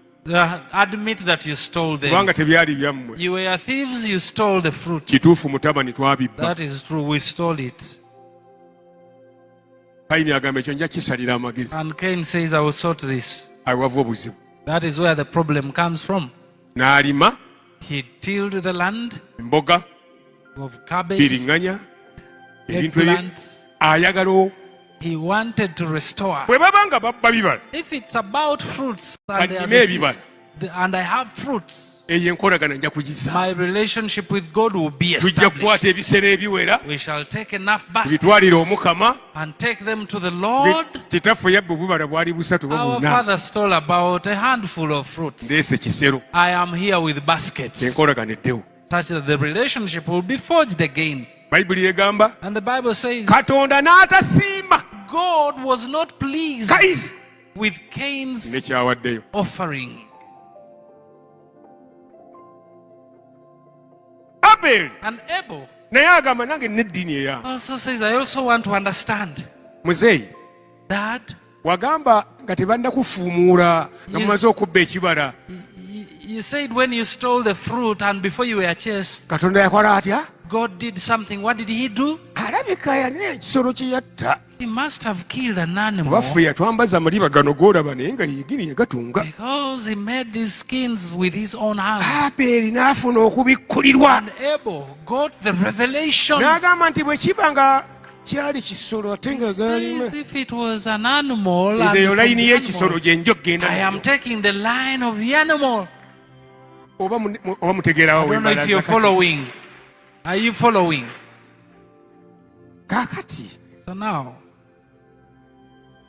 [SPEAKER 5] Admit that you stole them.
[SPEAKER 4] kubanga tebyali byammwe.
[SPEAKER 5] You were thieves, you stole the fruit."
[SPEAKER 4] kituufu mutabani twabibba.
[SPEAKER 5] That is true, we stole it.
[SPEAKER 4] Kayini agamba ekyo nja kisalira amagezi.
[SPEAKER 5] And Cain says, "I will sort this."
[SPEAKER 4] awava obuzibu.
[SPEAKER 5] That is where the problem comes from.
[SPEAKER 4] n'alima
[SPEAKER 5] He tilled the land
[SPEAKER 4] emboga
[SPEAKER 5] of cabbage,
[SPEAKER 4] biriŋŋanya ebintu ebyo
[SPEAKER 5] eggplants.
[SPEAKER 4] ayagala.
[SPEAKER 5] He wanted to restore.
[SPEAKER 4] bwe baba nga babba bibala
[SPEAKER 5] If it's about fruits and they are
[SPEAKER 4] kalime
[SPEAKER 5] the
[SPEAKER 4] ebibala
[SPEAKER 5] fruits, and I have fruits,
[SPEAKER 4] eyo enkolagana nja kugisa
[SPEAKER 5] my relationship with God will be
[SPEAKER 4] tujja
[SPEAKER 5] established.
[SPEAKER 4] kukwata ebiseera ebiwera
[SPEAKER 5] We shall take enough baskets
[SPEAKER 4] bitwalire omukama
[SPEAKER 5] and take them to the Lord.
[SPEAKER 4] kitaffe yabbe obubala bwali busatu
[SPEAKER 5] Our
[SPEAKER 4] bubuna
[SPEAKER 5] father stole about a handful of fruits.
[SPEAKER 4] ndeese kisero
[SPEAKER 5] I am here with baskets,
[SPEAKER 4] enkolagana eddewo
[SPEAKER 5] such that the relationship will be forged again.
[SPEAKER 4] bayibuli egamba
[SPEAKER 5] And the Bible says
[SPEAKER 4] katonda n'atasiima
[SPEAKER 5] God was not pleased
[SPEAKER 4] Kayini
[SPEAKER 5] with Cain's
[SPEAKER 4] nekyawaddeyo
[SPEAKER 5] offering.
[SPEAKER 4] abeli
[SPEAKER 5] And Abel
[SPEAKER 4] naye agamba nange n'eddiini eyange
[SPEAKER 5] also says, I also want to understand
[SPEAKER 4] muzeeyi
[SPEAKER 5] that
[SPEAKER 4] wagamba nga tebannakufuumuula nga
[SPEAKER 5] Yes.
[SPEAKER 4] mumaze okubba ekibala
[SPEAKER 5] you said when you stole the fruit and before you were chased,
[SPEAKER 4] katonda yakola atya
[SPEAKER 5] God did something. What did he do?
[SPEAKER 4] alabika yalina ekisolo kye yatta
[SPEAKER 5] He must have killed an animal
[SPEAKER 4] baffe yatwambaza amaliba gano g'olaba naye nga yegini yagatunga
[SPEAKER 5] because he made these skins with his own hands.
[SPEAKER 4] abeeri n'afuna okubikkulirwa
[SPEAKER 5] And Abel got the revelation.
[SPEAKER 4] n'agamba nti bwe kiba nga kyali kisolo ate nga gaalimu
[SPEAKER 5] As if it was an animal.
[SPEAKER 4] nze
[SPEAKER 5] And
[SPEAKER 4] eyo
[SPEAKER 5] from
[SPEAKER 4] layini
[SPEAKER 5] the
[SPEAKER 4] y'ekisolo
[SPEAKER 5] animal,
[SPEAKER 4] gye njo genda
[SPEAKER 5] I am taking the line of the animal.
[SPEAKER 4] oba mutegeerawo
[SPEAKER 5] I don't know if you're following. Are you following?
[SPEAKER 4] kaakati
[SPEAKER 5] So now,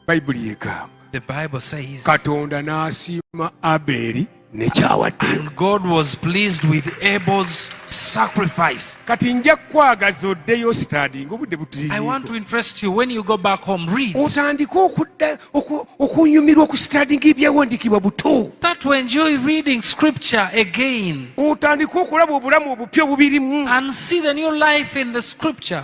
[SPEAKER 4] bayibuli yegamba
[SPEAKER 5] the Bible says,
[SPEAKER 4] katonda n'asiima abeeri nekyawaddeyo
[SPEAKER 5] and God was pleased with Abel's sacrifice.
[SPEAKER 4] kati nja kukwagaza oddeyo sitadi ng'obudde
[SPEAKER 5] I want
[SPEAKER 4] butuyiziko
[SPEAKER 5] to interest you when you go back home, read.
[SPEAKER 4] otandike okudda okunyumirwa ku sitadi ng'ebyawandiikibwa buto
[SPEAKER 5] Start to enjoy reading scripture again
[SPEAKER 4] otandike okulaba obulamu obupya obubirimu
[SPEAKER 5] and see the new life in the scripture.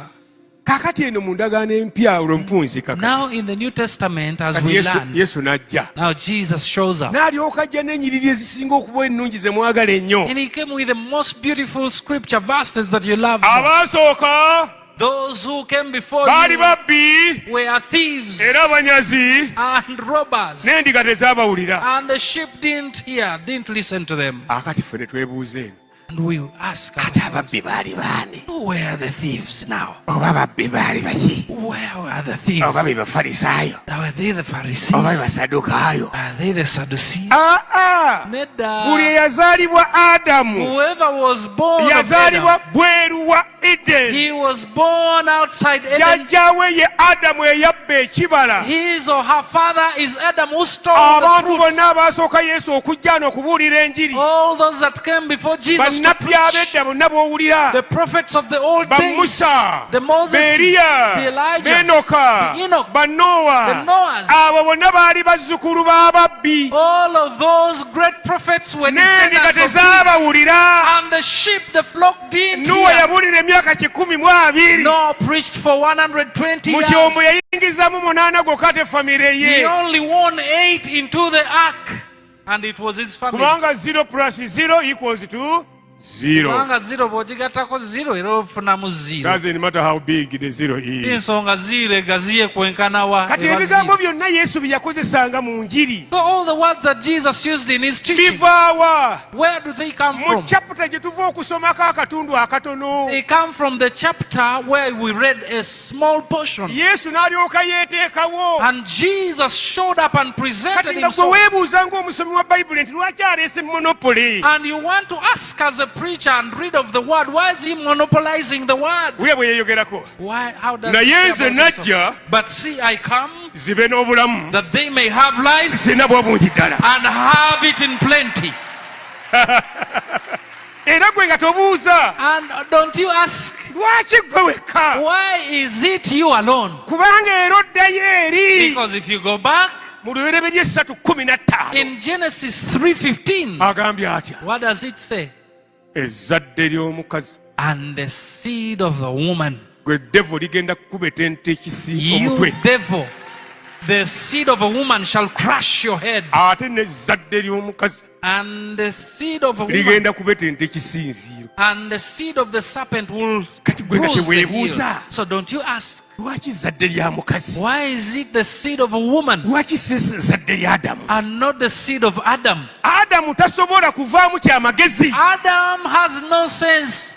[SPEAKER 4] kaakati eno mu ndagaano empya olw'ompunzi kakati
[SPEAKER 5] Now in the New Testament, as
[SPEAKER 4] kati
[SPEAKER 5] we learn,
[SPEAKER 4] yesu n'ajja
[SPEAKER 5] now Jesus shows up.
[SPEAKER 4] n'alyoka ajja n'ennyiriri ezisinga okuba ennungi ze mwagala ennyo
[SPEAKER 5] And he came with the most beautiful scripture verses that you love.
[SPEAKER 4] abaasooka
[SPEAKER 5] Those who came before
[SPEAKER 4] baali
[SPEAKER 5] you
[SPEAKER 4] babbi
[SPEAKER 5] were thieves
[SPEAKER 4] era abanyazi
[SPEAKER 5] and robbers.
[SPEAKER 4] n'endiga tezaabawulira
[SPEAKER 5] And the sheep didn't hear, didn't listen to them.
[SPEAKER 4] akati ffe ne twebuuza eno
[SPEAKER 5] And we ask
[SPEAKER 4] kati
[SPEAKER 5] ourselves,
[SPEAKER 4] ababbi baali baani
[SPEAKER 5] where are the thieves now?
[SPEAKER 4] oba babbi baali baki
[SPEAKER 5] Where were the thieves?
[SPEAKER 4] oba be bafalisaayo
[SPEAKER 5] Were they the Pharisees?
[SPEAKER 4] oba be basadukaayo
[SPEAKER 5] Are they the Sadducees?
[SPEAKER 4] aa
[SPEAKER 5] Nedda.
[SPEAKER 4] buli eyazaalibwa adamu
[SPEAKER 5] Whoever was born of
[SPEAKER 4] yazaalibwa
[SPEAKER 5] Adam,
[SPEAKER 4] bweru wa edeni
[SPEAKER 5] he was born outside Eden.
[SPEAKER 4] jjajjaawe ye adamu eyabba ekibala
[SPEAKER 5] His or her father is Adam who stole the
[SPEAKER 4] abantu
[SPEAKER 5] fruit.
[SPEAKER 4] bonna abaasooka yesu okujja ano okubuulira enjiri
[SPEAKER 5] All those that came before Jesus to
[SPEAKER 4] bannabbi
[SPEAKER 5] preach,
[SPEAKER 4] ab'edda bonna b'owulira
[SPEAKER 5] the prophets of the old days,
[SPEAKER 4] bamusa
[SPEAKER 5] the Moses,
[SPEAKER 4] beeriya
[SPEAKER 5] the Elijah,
[SPEAKER 4] benoka
[SPEAKER 5] the Enoch,
[SPEAKER 4] banowa
[SPEAKER 5] the Noahs.
[SPEAKER 4] abo bonna baali bazzukulu b'ababbi
[SPEAKER 5] all of those great prophets were
[SPEAKER 4] n'endiga
[SPEAKER 5] descendants of thieves.
[SPEAKER 4] tezaabawulira
[SPEAKER 5] And the sheep, the flock didn't
[SPEAKER 4] nuwa
[SPEAKER 5] hear.
[SPEAKER 4] yabuulira emyaka 120
[SPEAKER 5] Noah preached for 120
[SPEAKER 4] mu
[SPEAKER 5] years.
[SPEAKER 4] kyombo yayingizamu 8 gokka te famire
[SPEAKER 5] He
[SPEAKER 4] ye
[SPEAKER 5] only won 8 into the ark. And it was his family.
[SPEAKER 4] kubanga 0 plus 0 equals to 0.
[SPEAKER 5] Kubanga 0 bw'ogigattako 0 era ofunamu 0.
[SPEAKER 4] Doesn't matter how big the 0 is.
[SPEAKER 5] Ensonga 0 egaziye kwenkana wa.
[SPEAKER 4] Kati
[SPEAKER 5] eba
[SPEAKER 4] ebigambo
[SPEAKER 5] 0.
[SPEAKER 4] byonna Yesu bye yakozesanga mu njiri
[SPEAKER 5] So all the words that Jesus used in his teaching,
[SPEAKER 4] bivaawa
[SPEAKER 5] where do they come
[SPEAKER 4] mu
[SPEAKER 5] from?
[SPEAKER 4] chapter gye tuva okusomako akatundu akatono.
[SPEAKER 5] They come from the chapter where we read a small portion.
[SPEAKER 4] Yesu n'alyoka yeeteekawo.
[SPEAKER 5] And Jesus showed up and presented
[SPEAKER 4] Kati nga gwe
[SPEAKER 5] himself.
[SPEAKER 4] weebuuza ng'omusomi wa Bayibuli nti lwaki aleese monopoly?
[SPEAKER 5] And you want to ask as a preacher and read of the word, why is he monopolizing the word?
[SPEAKER 4] Wulya bwe yeeyogerako.
[SPEAKER 5] Why? How does
[SPEAKER 4] Naye
[SPEAKER 5] he say
[SPEAKER 4] nze
[SPEAKER 5] about himself?
[SPEAKER 4] najja
[SPEAKER 5] But see, I come
[SPEAKER 4] zibe n'obulamu
[SPEAKER 5] that they may have life
[SPEAKER 4] sirina bwabungi ddala.
[SPEAKER 5] and have it in plenty.
[SPEAKER 4] Era gwe nga tobuuza
[SPEAKER 5] And don't you ask,
[SPEAKER 4] lwaki gwe wekka?
[SPEAKER 5] why is it you alone?
[SPEAKER 4] Kubanga era oddayo eri
[SPEAKER 5] Because if you go back
[SPEAKER 4] mu Lubereberye 3:15
[SPEAKER 5] in Genesis 3:15,
[SPEAKER 4] agambye atya,
[SPEAKER 5] what does it say?
[SPEAKER 4] ezzadde ly'omukazi
[SPEAKER 5] And the seed of the woman,
[SPEAKER 4] gwe devo ligenda kukubeta ente ekisi
[SPEAKER 5] you
[SPEAKER 4] omutwe
[SPEAKER 5] devil, the seed of a woman shall crush your head,
[SPEAKER 4] ate n'ezzadde ly'omukazi
[SPEAKER 5] and the seed of a woman
[SPEAKER 4] ligenda kubeta ente ekisinziiro.
[SPEAKER 5] and the seed of the serpent will
[SPEAKER 4] Kati gwe
[SPEAKER 5] bruise the heel.
[SPEAKER 4] weebuuza,
[SPEAKER 5] So don't you ask,
[SPEAKER 4] lwaki ezzadde lya mukazi,
[SPEAKER 5] why is it the seed of a woman
[SPEAKER 4] lwaki si ezzadde lya Adamu?
[SPEAKER 5] and not the seed of Adam?
[SPEAKER 4] Adamu tasobola kuvaamu kyamagezi
[SPEAKER 5] Adam has no sense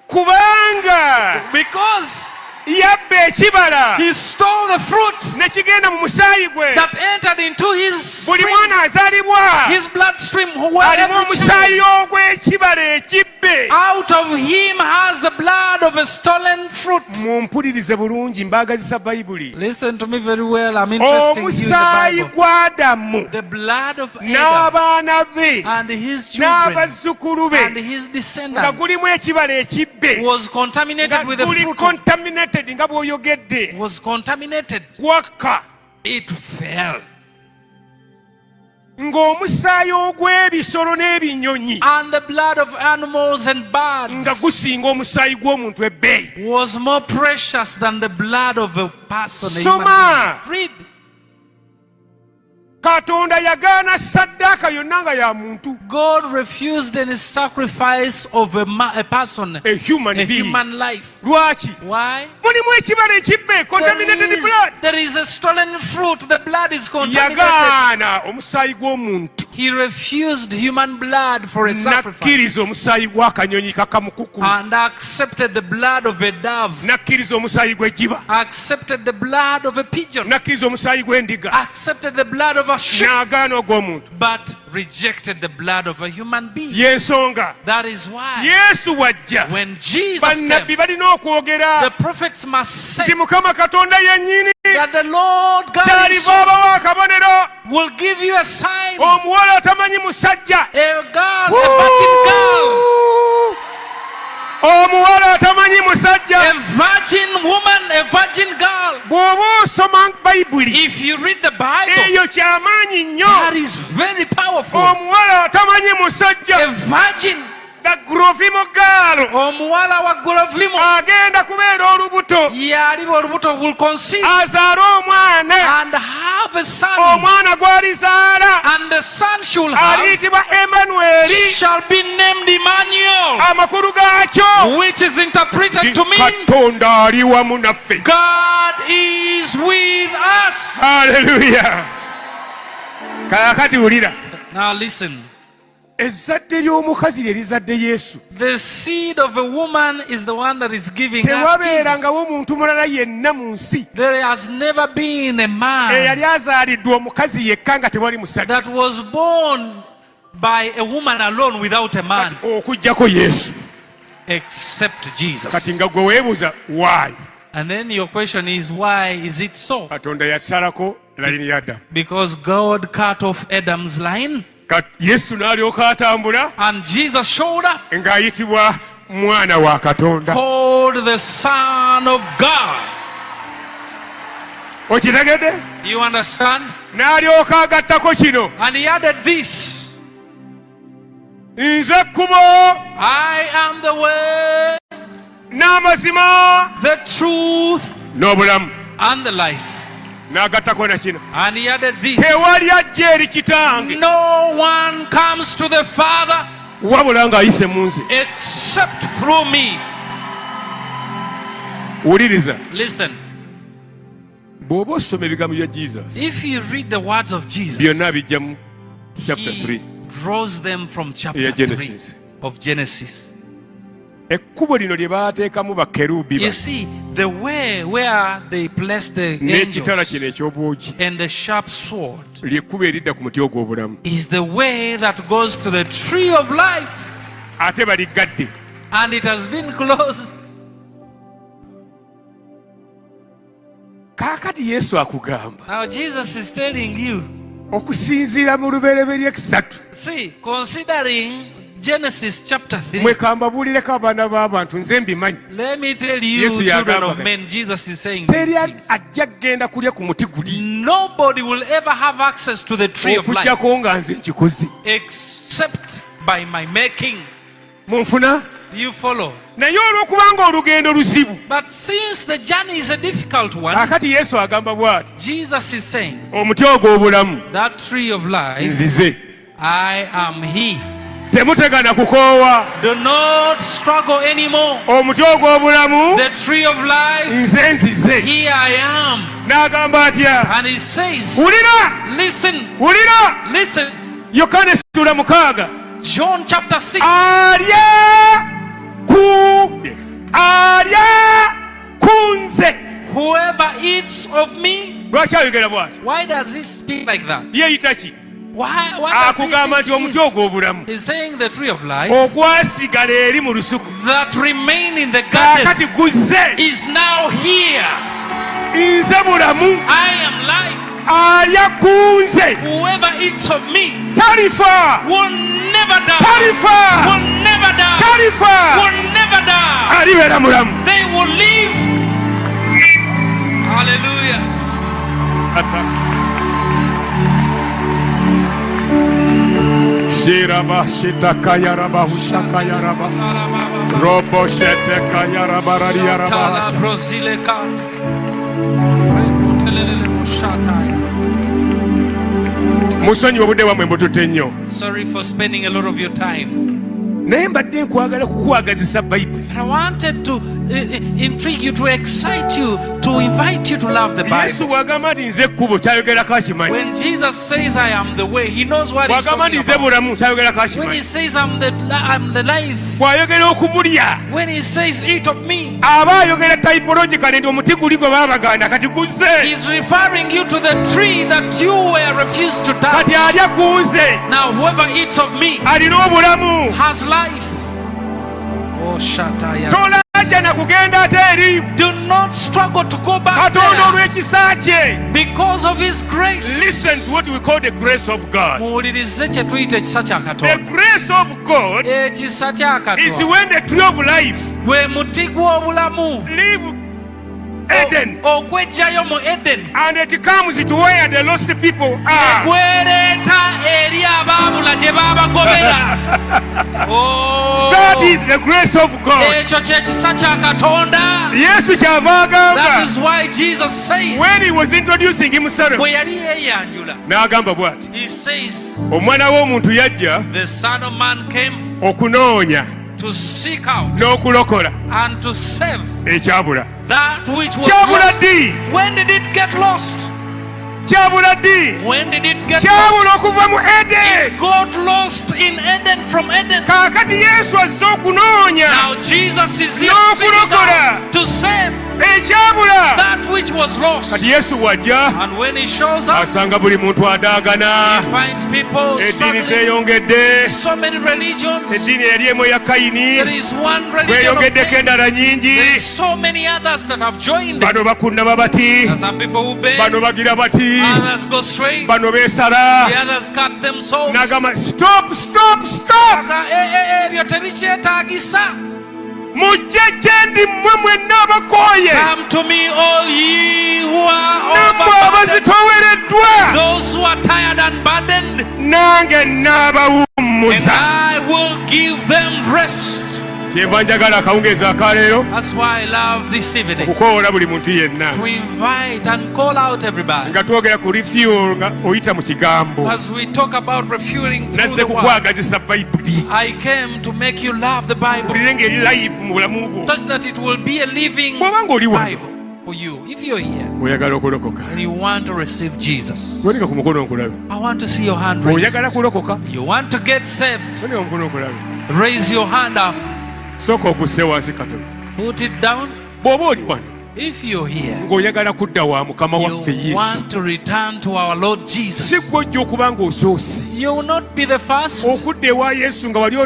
[SPEAKER 4] kubanga
[SPEAKER 5] because
[SPEAKER 4] yabba ekibala
[SPEAKER 5] He stole the fruit
[SPEAKER 4] ne kigenda mu musaayi gwe.
[SPEAKER 5] that entered into his
[SPEAKER 4] Buli
[SPEAKER 5] stream,
[SPEAKER 4] mwana azaalibwa
[SPEAKER 5] his bloodstream.
[SPEAKER 4] alimu
[SPEAKER 5] Wherever
[SPEAKER 4] omusaayi ogw'ekibala ekibbe.
[SPEAKER 5] out of him has the blood of a stolen fruit.
[SPEAKER 4] Mumpulirize bulungi, mbaagazisa Bayibuli.
[SPEAKER 5] Listen to me very well. I'm interested in you in the
[SPEAKER 4] Omusaayi
[SPEAKER 5] Bible.
[SPEAKER 4] gwa Adamu
[SPEAKER 5] The blood of Adam
[SPEAKER 4] n'abaana be
[SPEAKER 5] and his children
[SPEAKER 4] n'abazzukulu
[SPEAKER 5] and
[SPEAKER 4] be
[SPEAKER 5] his
[SPEAKER 4] nga
[SPEAKER 5] descendants
[SPEAKER 4] gulimu ekibala ekibbe,
[SPEAKER 5] was contaminated
[SPEAKER 4] nga
[SPEAKER 5] with the
[SPEAKER 4] guli
[SPEAKER 5] fruit.
[SPEAKER 4] contaminated nga bw'oyogedde,
[SPEAKER 5] Was contaminated.
[SPEAKER 4] gwakka
[SPEAKER 5] It fell.
[SPEAKER 4] ng'omusaayi ogw'ebisolo n'ebinyonyi
[SPEAKER 5] And the blood of animals and
[SPEAKER 4] nga
[SPEAKER 5] birds
[SPEAKER 4] gusinga omusaayi gw'omuntu ebbeeyi.
[SPEAKER 5] was more precious than the blood of a person. a human
[SPEAKER 4] Soma.
[SPEAKER 5] being. Read.
[SPEAKER 4] Katonda yagaana saddaaka yonna nga ya muntu,
[SPEAKER 5] God refused any sacrifice of a person,
[SPEAKER 4] a human
[SPEAKER 5] a
[SPEAKER 4] being.
[SPEAKER 5] human life.
[SPEAKER 4] Lwaki?
[SPEAKER 5] Why?
[SPEAKER 4] Mulimu ekibala ekibbe, contaminated blood.
[SPEAKER 5] There is a stolen fruit. The blood is contaminated.
[SPEAKER 4] Yagaana omusaayi gw'omuntu,
[SPEAKER 5] He refused human blood for a sacrifice
[SPEAKER 4] nakkiriza omusaayi gw'akanyonyi kakamukuku,
[SPEAKER 5] and accepted the blood of a dove,
[SPEAKER 4] nakkiriza omusaayi gw'ejjiba,
[SPEAKER 5] accepted the blood of a pigeon,
[SPEAKER 4] nakkiriza omusaayi gw'endiga,
[SPEAKER 5] accepted the blood of a sheep,
[SPEAKER 4] n'agaana ogw'omuntu.
[SPEAKER 5] but rejected the blood of a human being.
[SPEAKER 4] Y'ensonga
[SPEAKER 5] That is why
[SPEAKER 4] Yesu wajja,
[SPEAKER 5] when Jesus
[SPEAKER 4] bannabbi
[SPEAKER 5] came,
[SPEAKER 4] balina okwogera
[SPEAKER 5] the prophets must say
[SPEAKER 4] nti Mukama Katonda yennyini
[SPEAKER 5] that the Lord God
[SPEAKER 4] kyaliva abawo akabonero,
[SPEAKER 5] will give you a sign,
[SPEAKER 4] omuwala atamanyi musajja,
[SPEAKER 5] a girl, a virgin girl,
[SPEAKER 4] omuwala atamanyi musajja.
[SPEAKER 5] a virgin woman, a virgin girl.
[SPEAKER 4] Bw'oba osoma Bayibuli,
[SPEAKER 5] If you read the Bible,
[SPEAKER 4] eyo kyamaanyi nnyo.
[SPEAKER 5] that is very powerful.
[SPEAKER 4] Omuwala atamanyi
[SPEAKER 5] A
[SPEAKER 4] musajja,
[SPEAKER 5] virgin,
[SPEAKER 4] gagrovimo gaalo,
[SPEAKER 5] omuwala wa Gulavimo,
[SPEAKER 4] agenda kubeera olubuto,
[SPEAKER 5] yaliba olubuto, will conceive
[SPEAKER 4] azaale omwana,
[SPEAKER 5] and have a son,
[SPEAKER 4] omwana gw'alizaala
[SPEAKER 5] and the son she'll have
[SPEAKER 4] aliyitibwa Emmanueli.
[SPEAKER 5] shall be named Emmanuel,
[SPEAKER 4] Amakulu gaakyo
[SPEAKER 5] which is interpreted to mean
[SPEAKER 4] Katonda ali wamu naffe.
[SPEAKER 5] God is with us.
[SPEAKER 4] Haleluya. Kaakati wulira,
[SPEAKER 5] Now listen,
[SPEAKER 4] ezzadde ly'omukazi lye lizadde Yesu.
[SPEAKER 5] the seed of a woman is the one that is giving us Jesus.
[SPEAKER 4] Tewabeerangawo muntu mulala yenna mu nsi
[SPEAKER 5] There has never been a man
[SPEAKER 4] eyali azaaliddwa omukazi yekka nga tewali musajja,
[SPEAKER 5] that was born by a woman alone without a man
[SPEAKER 4] okuggyako Yesu.
[SPEAKER 5] except Jesus.
[SPEAKER 4] Kati nga gwe weebuuza why,
[SPEAKER 5] And then your question is, why is it so?
[SPEAKER 4] Katonda yasalako layini ya Adamu.
[SPEAKER 5] Because God cut off Adam's line
[SPEAKER 4] Yesu n'alyoka atambula
[SPEAKER 5] and Jesus showed up,
[SPEAKER 4] ng'ayitibwa mwana wa Katonda.
[SPEAKER 5] called the Son of God.
[SPEAKER 4] Okitegedde?
[SPEAKER 5] You understand?
[SPEAKER 4] N'alyoka agattako kino,
[SPEAKER 5] And he added this:
[SPEAKER 4] nze ekkubo
[SPEAKER 5] I am the way,
[SPEAKER 4] n'amazima
[SPEAKER 5] the truth,
[SPEAKER 4] n'obulamu.
[SPEAKER 5] and the life.
[SPEAKER 4] N'agattako na kino,
[SPEAKER 5] And he added this:
[SPEAKER 4] tewali ajja eri kitange
[SPEAKER 5] no one comes to the Father
[SPEAKER 4] wabula ng'ayise mu nze.
[SPEAKER 5] except through me.
[SPEAKER 4] Wuliriza,
[SPEAKER 5] Listen,
[SPEAKER 4] bw'oba osoma ebigambo bya Jesus,
[SPEAKER 5] if you read the words of Jesus,
[SPEAKER 4] byonna bijja mu chapter
[SPEAKER 5] he
[SPEAKER 4] 3
[SPEAKER 5] draws them from chapter
[SPEAKER 4] eya
[SPEAKER 5] 3
[SPEAKER 4] Genesis.
[SPEAKER 5] of Genesis.
[SPEAKER 4] Ekkubo lino lye baateekamu bakerubi
[SPEAKER 5] You see, the way where they placed the
[SPEAKER 4] n'ekitala
[SPEAKER 5] angels
[SPEAKER 4] kino eky'obwogi,
[SPEAKER 5] and the sharp sword
[SPEAKER 4] ly'ekkubo eridda ku muti ogw'obulamu,
[SPEAKER 5] is the way that goes to the tree of life,
[SPEAKER 4] ate baliggadde.
[SPEAKER 5] and it has been closed.
[SPEAKER 4] Kaakati Yesu akugamba
[SPEAKER 5] Now Jesus is telling you,
[SPEAKER 4] okusinziira mu lubereberye 3,
[SPEAKER 5] see, considering Genesis chapter 3,
[SPEAKER 4] mwekamba buulireko abaana b'abantu nze mbimanyi.
[SPEAKER 5] let me tell you,
[SPEAKER 4] Yesu
[SPEAKER 5] children
[SPEAKER 4] yagamba
[SPEAKER 5] of men, Jesus is saying
[SPEAKER 4] teri
[SPEAKER 5] these things.
[SPEAKER 4] ajja kgenda kulya ku muti guli
[SPEAKER 5] Nobody will ever have access to the tree of life
[SPEAKER 4] okuggyako nga nze nkikoze.
[SPEAKER 5] except by my making.
[SPEAKER 4] Munfuna?
[SPEAKER 5] You follow?
[SPEAKER 4] Naye olw'okubanga olugendo luzibu,
[SPEAKER 5] But since the journey is a difficult one,
[SPEAKER 4] kaakati Yesu agamba bw'ati,
[SPEAKER 5] Jesus is saying,
[SPEAKER 4] omuti ogw'obulamu
[SPEAKER 5] that tree of life,
[SPEAKER 4] nzize.
[SPEAKER 5] I am He.
[SPEAKER 4] Temutegana kukoowa.
[SPEAKER 5] Do not struggle anymore.
[SPEAKER 4] Omuti ogw'obulamu
[SPEAKER 5] The tree of life,
[SPEAKER 4] nze nzize.
[SPEAKER 5] here I am.
[SPEAKER 4] N'agamba atya?
[SPEAKER 5] And He says,
[SPEAKER 4] Wulira!
[SPEAKER 5] listen,
[SPEAKER 4] Wulira!
[SPEAKER 5] listen.
[SPEAKER 4] Yokaana essula 6.
[SPEAKER 5] John chapter 6.
[SPEAKER 4] Alya ku nze
[SPEAKER 5] of me?
[SPEAKER 4] Lwaki ayogera bw'ati?
[SPEAKER 5] Why does he speak like that?
[SPEAKER 4] Yeeyita ki?
[SPEAKER 5] Why does he
[SPEAKER 4] Akugamba nti omuti
[SPEAKER 5] think
[SPEAKER 4] ogw'obulamu
[SPEAKER 5] he's saying the tree of life
[SPEAKER 4] ogwasigala eri mu lusuku
[SPEAKER 5] that remain in the garden
[SPEAKER 4] kaakati guzze
[SPEAKER 5] is now here.
[SPEAKER 4] nze bulamu
[SPEAKER 5] I am life.
[SPEAKER 4] alya ku nze
[SPEAKER 5] Whoever eats of me
[SPEAKER 4] talifa
[SPEAKER 5] will never die.
[SPEAKER 4] talifa
[SPEAKER 5] Will never die.
[SPEAKER 4] talifa
[SPEAKER 5] Will never die.
[SPEAKER 4] alibeera mulamu.
[SPEAKER 5] They will live. Hallelujah.
[SPEAKER 4] Shiraba shitaka yaraba hushaka yaraba robo sheteka yaraba rari yaraba. Musonyi obudde bwammwe mbutute nnyo.
[SPEAKER 5] Sorry for spending a lot of your time.
[SPEAKER 4] Naye mbadde nkwagala kukwagazisa Bayibuli.
[SPEAKER 5] I wanted to intrigue you, to excite you, to invite you to love the Bible.
[SPEAKER 4] Yesu bw'agamba nti nze ekkubo kyayogerako akimanyi.
[SPEAKER 5] When Jesus says I am the way, he knows what he's
[SPEAKER 4] Bw'agamba nti
[SPEAKER 5] talking
[SPEAKER 4] nze
[SPEAKER 5] about.
[SPEAKER 4] bulamu kyayogerako
[SPEAKER 5] When he
[SPEAKER 4] akimanyi.
[SPEAKER 5] says I'm the life,
[SPEAKER 4] Bw'ayogera okumulya
[SPEAKER 5] when he says eat of me,
[SPEAKER 4] aba ayogera typologically nti omuti guli gwe baabaganda kati guzze.
[SPEAKER 5] he's referring you to the tree that you were refused to touch.
[SPEAKER 4] Kati alya ku nze
[SPEAKER 5] Now whoever eats of me
[SPEAKER 4] alina obulamu.
[SPEAKER 5] has life. Oh, Shataya.
[SPEAKER 4] Tolajja na kugenda ate eri
[SPEAKER 5] Do not struggle to go back
[SPEAKER 4] Katonda
[SPEAKER 5] there
[SPEAKER 4] olw'ekisa kye.
[SPEAKER 5] because of his grace.
[SPEAKER 4] Listen to what we call the grace of God.
[SPEAKER 5] Muwulirize kye tuyita ekisa kya
[SPEAKER 4] The
[SPEAKER 5] Katonda.
[SPEAKER 4] grace of God
[SPEAKER 5] Ekisa kya
[SPEAKER 4] is
[SPEAKER 5] Katonda
[SPEAKER 4] when the tree of life
[SPEAKER 5] gwe muti gw'obulamu
[SPEAKER 4] leave Eden
[SPEAKER 5] ogwejjayo mu Eden
[SPEAKER 4] and it comes to where the lost people are.
[SPEAKER 5] gwereeta eri abaabula gye baabagobera.
[SPEAKER 4] That is the grace of God.
[SPEAKER 5] Ekyo kyekisa kya Katonda.
[SPEAKER 4] Yesu kyava
[SPEAKER 5] That
[SPEAKER 4] agamba
[SPEAKER 5] is why Jesus says,
[SPEAKER 4] when he was introducing himself
[SPEAKER 5] bwe yali yeeyanjula,
[SPEAKER 4] n'agamba bw'ati,
[SPEAKER 5] he says,
[SPEAKER 4] omwana w'omuntu yajja
[SPEAKER 5] the Son of Man came
[SPEAKER 4] okunoonya
[SPEAKER 5] to seek out
[SPEAKER 4] n'okulokola
[SPEAKER 5] and to save
[SPEAKER 4] ekyabula.
[SPEAKER 5] that which was
[SPEAKER 4] Kyabula
[SPEAKER 5] lost.
[SPEAKER 4] ddi?
[SPEAKER 5] When did it get lost?
[SPEAKER 4] Kyabula ddi?
[SPEAKER 5] When did it get
[SPEAKER 4] Kyabula
[SPEAKER 5] lost?
[SPEAKER 4] okuva mu Eden.
[SPEAKER 5] Got lost in Eden, from Eden.
[SPEAKER 4] Kaakati Yesu azze okunoonya
[SPEAKER 5] Now Jesus is here
[SPEAKER 4] No
[SPEAKER 5] seeking
[SPEAKER 4] kulokola.
[SPEAKER 5] out to save
[SPEAKER 4] ekyabula.
[SPEAKER 5] that which was lost.
[SPEAKER 4] Kati Yesu wajja
[SPEAKER 5] And when he shows up,
[SPEAKER 4] asanga buli muntu adaagana.
[SPEAKER 5] he finds people
[SPEAKER 4] Eddiini
[SPEAKER 5] struggling.
[SPEAKER 4] zeeyongedde.
[SPEAKER 5] So many religions.
[SPEAKER 4] Eddiini eri emu eya Kayini
[SPEAKER 5] There is one religion of
[SPEAKER 4] kweyongeddeko
[SPEAKER 5] faith.
[SPEAKER 4] endala
[SPEAKER 5] There
[SPEAKER 4] nyingi.
[SPEAKER 5] is so many others that have joined.
[SPEAKER 4] Bano bakunnama bati,
[SPEAKER 5] There are some people who bend,
[SPEAKER 4] bano bagira bati,
[SPEAKER 5] others go straight,
[SPEAKER 4] bano beesala.
[SPEAKER 5] the others cut themselves.
[SPEAKER 4] N'agamba stop, stop, stop.
[SPEAKER 5] Ebyo tebikyetaagisa.
[SPEAKER 4] Mujje gye ndi mmwe mwenna abakooye.
[SPEAKER 5] Come to me, all ye who are
[SPEAKER 4] Nammwe
[SPEAKER 5] overburdened,
[SPEAKER 4] abazitoowereddwa.
[SPEAKER 5] those who are tired and burdened,
[SPEAKER 4] Nange
[SPEAKER 5] and
[SPEAKER 4] nnaabawummuza.
[SPEAKER 5] I will give them rest.
[SPEAKER 4] Kyenva njagala akawungeezi akaleero
[SPEAKER 5] That's why I love this evening
[SPEAKER 4] okukoola buli muntu yenna.
[SPEAKER 5] to invite and call out everybody.
[SPEAKER 4] Nga twogera ku refuel nga oyita mu kigambo.
[SPEAKER 5] As we talk about refueling through
[SPEAKER 4] Nazze
[SPEAKER 5] the word,
[SPEAKER 4] kukwagazisa Bayibuli.
[SPEAKER 5] I came to make you love the Bible
[SPEAKER 4] Owulire ng'eri life mu bulamu bwo.
[SPEAKER 5] such that it will be a living
[SPEAKER 4] Bw'oba ng'oli wano
[SPEAKER 5] Bible for you. If you're here
[SPEAKER 4] oyagala okulokoka.
[SPEAKER 5] and you want to receive Jesus,
[SPEAKER 4] Wenika ku mukono nkulabe.
[SPEAKER 5] I want to see your hand raised.
[SPEAKER 4] Oyagala kulokoka.
[SPEAKER 5] You want to get saved,
[SPEAKER 4] Wenika ku mukono nkulabe.
[SPEAKER 5] raise your hand up,
[SPEAKER 4] Sooka ogusse wansi katono.
[SPEAKER 5] put it down.
[SPEAKER 4] Bw'oba oli wano
[SPEAKER 5] If you're here,
[SPEAKER 4] ng'oyagala kudda wa Mukama waffe
[SPEAKER 5] you
[SPEAKER 4] Yesu.
[SPEAKER 5] want to return to our Lord Jesus.
[SPEAKER 4] Si ggwe ojja okuba ng'osoosi.
[SPEAKER 5] You will not be the first
[SPEAKER 4] Okudda ewa Yesu nga wali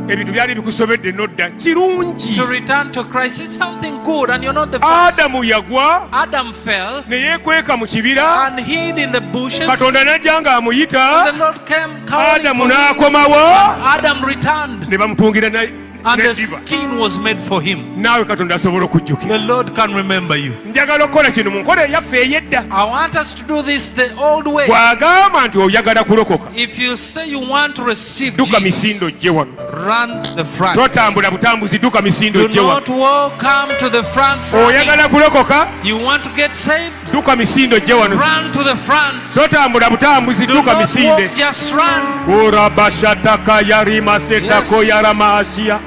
[SPEAKER 4] ebintu byali bikusobedde n'odda. Kirungi.
[SPEAKER 5] to return to Christ. It's something good, and you're not the first.
[SPEAKER 4] Adamu yagwa
[SPEAKER 5] Adam fell
[SPEAKER 4] ne yeekweka mu kibira.
[SPEAKER 5] and hid in the bushes.
[SPEAKER 4] Katonda n'ajja ng'amuyita.
[SPEAKER 5] The Lord came calling
[SPEAKER 4] Adamu
[SPEAKER 5] for him.
[SPEAKER 4] n'akomawo
[SPEAKER 5] Adam returned,
[SPEAKER 4] ne bamutungira
[SPEAKER 5] and the
[SPEAKER 4] n'eddiba.
[SPEAKER 5] skin was made for him.
[SPEAKER 4] Naawe Katonda asobola okujjukira.
[SPEAKER 5] The Lord can remember you.
[SPEAKER 4] Njagala okukola kino mu nkola eyaffe ey'edda.
[SPEAKER 5] I want us to do this the old way.
[SPEAKER 4] Bw'agamba nti oyagala kulokoka,
[SPEAKER 5] If you say you want to receive
[SPEAKER 4] dduka
[SPEAKER 5] Jesus,
[SPEAKER 4] misindo ojje wano.
[SPEAKER 5] run to the front.
[SPEAKER 4] Totambula butambuzi, dduka misindo
[SPEAKER 5] Do
[SPEAKER 4] ojje
[SPEAKER 5] not
[SPEAKER 4] wano.
[SPEAKER 5] walk, come to the front. running.
[SPEAKER 4] Oyagala kulokoka,
[SPEAKER 5] You want to get saved?
[SPEAKER 4] dduka misindo ojje wano.
[SPEAKER 5] Run to the front.
[SPEAKER 4] Totambula butambuzi,
[SPEAKER 5] Do
[SPEAKER 4] dduka
[SPEAKER 5] not
[SPEAKER 4] misinde.
[SPEAKER 5] walk, just run.
[SPEAKER 4] Kurabashataka yarima setako
[SPEAKER 5] Yes.
[SPEAKER 4] yarama asia.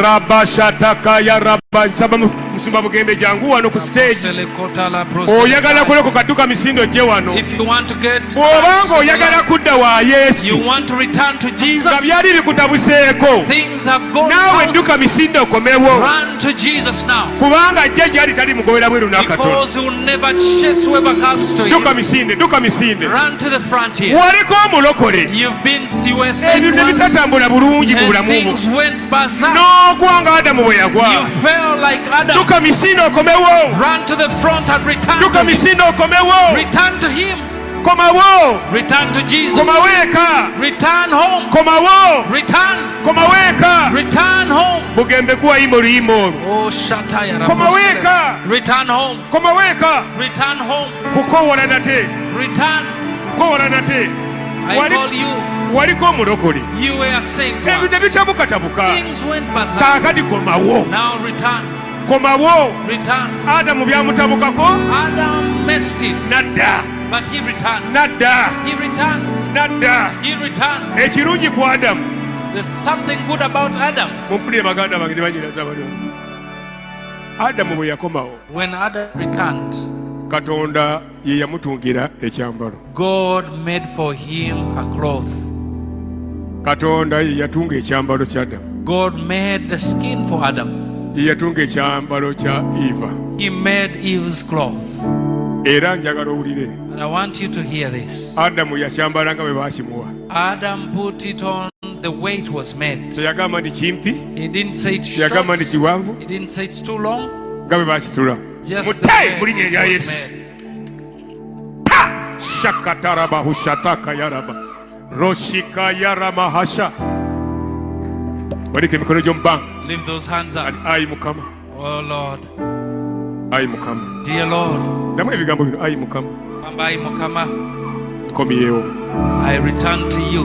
[SPEAKER 4] Rabashataka yaraba. Nsaba Musumba Bugembe jangu wano ku stage.
[SPEAKER 5] Selekotala
[SPEAKER 4] Oyagala kulokoka dduka misindo gye wano.
[SPEAKER 5] If you want to get
[SPEAKER 4] Obanga oyagala kudda wa Yesu.
[SPEAKER 5] you want to return to Jesus,
[SPEAKER 4] Nga byali bikutabuseeko.
[SPEAKER 5] things have gone
[SPEAKER 4] Naawe
[SPEAKER 5] south.
[SPEAKER 4] dduka misindo okomewo.
[SPEAKER 5] Run to Jesus now.
[SPEAKER 4] Kubanga ajja gyali tali mugobera bweru n'akatono.
[SPEAKER 5] Because he will never chase whoever comes to
[SPEAKER 4] Dduka
[SPEAKER 5] you.
[SPEAKER 4] misinde, dduka misinde.
[SPEAKER 5] Run to the front here.
[SPEAKER 4] Waliko omulokole.
[SPEAKER 5] You were saved
[SPEAKER 4] Ebintu
[SPEAKER 5] once,
[SPEAKER 4] bitatambula bulungi mu
[SPEAKER 5] and
[SPEAKER 4] bulamu bwo.
[SPEAKER 5] things went berserk.
[SPEAKER 4] N'ogwa nga Adamu bwe yagwa.
[SPEAKER 5] You fell like Adam.
[SPEAKER 4] Dduka misinde okomewo.
[SPEAKER 5] Run to the front and return
[SPEAKER 4] Dduka
[SPEAKER 5] to him.
[SPEAKER 4] misinde okomewo.
[SPEAKER 5] Return to him.
[SPEAKER 4] Komawo.
[SPEAKER 5] Return to Jesus.
[SPEAKER 4] Komawo eka.
[SPEAKER 5] Return home.
[SPEAKER 4] Komawo.
[SPEAKER 5] Return.
[SPEAKER 4] Komawo eka.
[SPEAKER 5] Return home.
[SPEAKER 4] Bugembe guwayimba oluyimba olwo.
[SPEAKER 5] Oh, Shataya.
[SPEAKER 4] Komawo eka.
[SPEAKER 5] Return home.
[SPEAKER 4] Komawo eka.
[SPEAKER 5] Return home.
[SPEAKER 4] Kukowola nate.
[SPEAKER 5] Return.
[SPEAKER 4] Kukowola nate.
[SPEAKER 5] I call you.
[SPEAKER 4] Waliko omulokole.
[SPEAKER 5] You were saved
[SPEAKER 4] Ebintu
[SPEAKER 5] once.
[SPEAKER 4] bitabukatabuka.
[SPEAKER 5] Things went berserk.
[SPEAKER 4] Kaakati komawo.
[SPEAKER 5] Now return.
[SPEAKER 4] Komawo.
[SPEAKER 5] Return.
[SPEAKER 4] Adamu byamutabukako.
[SPEAKER 5] Adam missed it,
[SPEAKER 4] Nadda.
[SPEAKER 5] but he returned.
[SPEAKER 4] Nadda.
[SPEAKER 5] He returned.
[SPEAKER 4] Nadda.
[SPEAKER 5] He returned.
[SPEAKER 4] Ekirungi ku Adamu.
[SPEAKER 5] There's something good about Adam.
[SPEAKER 4] Mumpulire baganda bange ne banyiraza bano. Adamu bwe yakomawo.
[SPEAKER 5] When Adam returned,
[SPEAKER 4] Katonda ye yamutungira ekyambalo.
[SPEAKER 5] God made for him a cloth.
[SPEAKER 4] Katonda ye yatunga ekyambalo kya Adamu.
[SPEAKER 5] God made the skin for Adam.
[SPEAKER 4] Ye yatunga ekyambalo kya Eva.
[SPEAKER 5] He made Eve's cloth.
[SPEAKER 4] Era njagala owulire.
[SPEAKER 5] And I want you to hear this.
[SPEAKER 4] Adamu yakyambala nga bwe baakimuwa.
[SPEAKER 5] Adam put it on the way it was made.
[SPEAKER 4] Teyagamba nti kimpi.
[SPEAKER 5] He didn't say it's short.
[SPEAKER 4] Teyagamba nti kiwanvu.
[SPEAKER 5] He didn't say it's too long.
[SPEAKER 4] Nga bwe baakitula.
[SPEAKER 5] Just the
[SPEAKER 4] Mutayi
[SPEAKER 5] way
[SPEAKER 4] mu linnya erya
[SPEAKER 5] it was
[SPEAKER 4] Yesu.
[SPEAKER 5] made.
[SPEAKER 4] Shakataraba hushataka yaraba. Roshika yarama hasha. Walika emikono gy'omu bbanga.
[SPEAKER 5] Lift those hands up.
[SPEAKER 4] Ayi Mukama.
[SPEAKER 5] Oh Lord.
[SPEAKER 4] Ayi Mukama.
[SPEAKER 5] Dear Lord.
[SPEAKER 4] Damu ebigambo bino. Ayi Mukama.
[SPEAKER 5] Ambai Mukama.
[SPEAKER 4] Nkomyewo.
[SPEAKER 5] I return to you.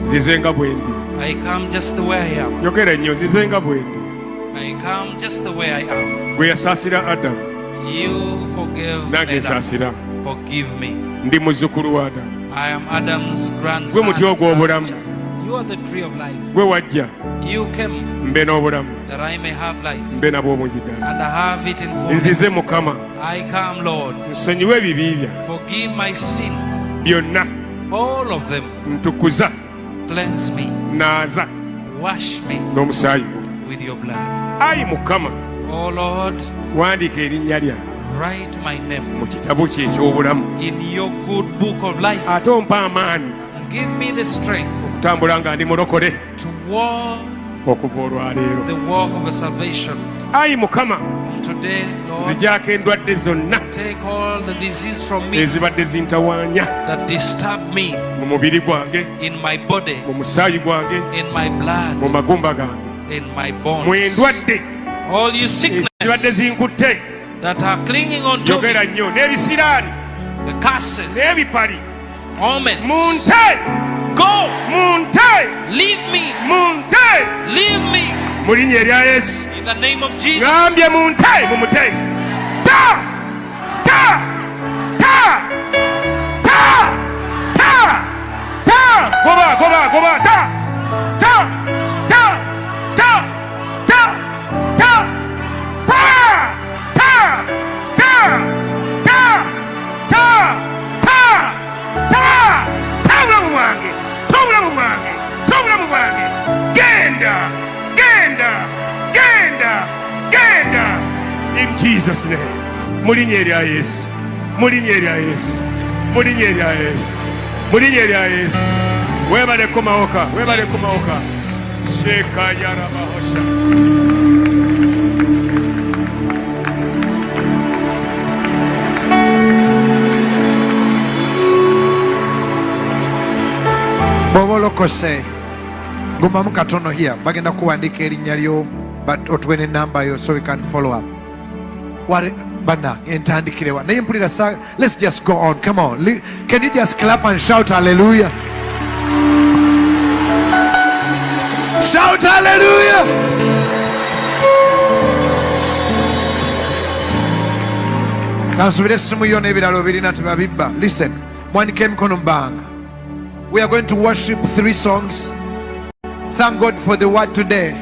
[SPEAKER 4] Nzize nga bwe ndi.
[SPEAKER 5] I come just the way I am.
[SPEAKER 4] Yogera nnyo nzize nga bwe ndi.
[SPEAKER 5] I come just the way I am.
[SPEAKER 4] Gwe yasaasira Adamu.
[SPEAKER 5] You forgive
[SPEAKER 4] Nange
[SPEAKER 5] Adam.
[SPEAKER 4] nsaasira.
[SPEAKER 5] Forgive me.
[SPEAKER 4] Ndi muzzukulu wa Adamu.
[SPEAKER 5] I am Adam's
[SPEAKER 4] Gwe
[SPEAKER 5] grandson.
[SPEAKER 4] muti ogw'obulamu.
[SPEAKER 5] You are the tree of life.
[SPEAKER 4] Gwe wajja.
[SPEAKER 5] You came
[SPEAKER 4] Mbe n'obulamu.
[SPEAKER 5] that I may have life
[SPEAKER 4] Mbe nabwo obungi ddala.
[SPEAKER 5] and I have it in fullness.
[SPEAKER 4] Nzize Mukama.
[SPEAKER 5] I come, Lord.
[SPEAKER 4] Nsonyiwe ebibi bya.
[SPEAKER 5] Forgive my sin,
[SPEAKER 4] Byonna.
[SPEAKER 5] all of them.
[SPEAKER 4] Ntukuza.
[SPEAKER 5] Cleanse me.
[SPEAKER 4] Naaza.
[SPEAKER 5] Wash me
[SPEAKER 4] N'omusaayi gwo.
[SPEAKER 5] with your blood.
[SPEAKER 4] Ayi Mukama.
[SPEAKER 5] Oh Lord,
[SPEAKER 4] Wandiika erinnya lyange
[SPEAKER 5] write my name
[SPEAKER 4] mu kitabo kye eky'obulamu.
[SPEAKER 5] in your good book of life.
[SPEAKER 4] Ate ompa amaanyi
[SPEAKER 5] Give me the strength
[SPEAKER 4] okutambula nga ndi mulokole
[SPEAKER 5] to walk
[SPEAKER 4] okuva olwaleero.
[SPEAKER 5] the walk of a salvation.
[SPEAKER 4] Ayi Mukama.
[SPEAKER 5] Today, Lord,
[SPEAKER 4] Nzigyako endwadde zonna
[SPEAKER 5] take all the disease from me
[SPEAKER 4] ezibadde zintawaanya
[SPEAKER 5] that disturb me
[SPEAKER 4] mu mubiri gwange,
[SPEAKER 5] in my body,
[SPEAKER 4] mu musaayi gwange,
[SPEAKER 5] in my
[SPEAKER 4] mu
[SPEAKER 5] blood,
[SPEAKER 4] magumba gange.
[SPEAKER 5] in my
[SPEAKER 4] Mu
[SPEAKER 5] bones.
[SPEAKER 4] endwadde
[SPEAKER 5] All you sickness
[SPEAKER 4] ezibadde zinkutte.
[SPEAKER 5] that are clinging on to me,
[SPEAKER 4] Jogera nnyo n'ebisiraani
[SPEAKER 5] the curses,
[SPEAKER 4] n'ebipali.
[SPEAKER 5] omens,
[SPEAKER 4] Munte!
[SPEAKER 5] go,
[SPEAKER 4] Munte!
[SPEAKER 5] leave me,
[SPEAKER 4] Munte!
[SPEAKER 5] leave me,
[SPEAKER 4] Mu linnya erya Yesu.
[SPEAKER 5] in the name of Jesus.
[SPEAKER 4] Ngambye munte! Mumute! Ta! Ta! Ta! Ta! Ta! Ta! Goba! Goba! Goba! Ta! Ta! Ta! Ta! Ta! Ta! Ta! Ta! Ta! Ta! Ta! Ta! Ta! Tobulamu bwange! Tobulamu bwange! Tobulamu bwange! Genda! Genda! Genda! Genda! In Jesus' name. Mu linnya erya Yesu. Mu linnya erya Yesu. Mu linnya erya Yesu. Mu linnya erya Yesu. Weebale kumawoka. Weebale kumawoka. Sheka yarabahosha.
[SPEAKER 2] bw'oba olokose gumamu katono here bagenda kuwandiika erinnya lyo but otuwe n'ennamba yo so we can follow up bannange entandikirewa naye mpulira let's just go on, come on. Can you just clap and shout hallelujah? Shout hallelujah! kansubire essimu yo n'ebiralo birina tebabibba. Listen, mwandike emikono mu bbanga. We are going to worship 3 songs. Thank God for the word today.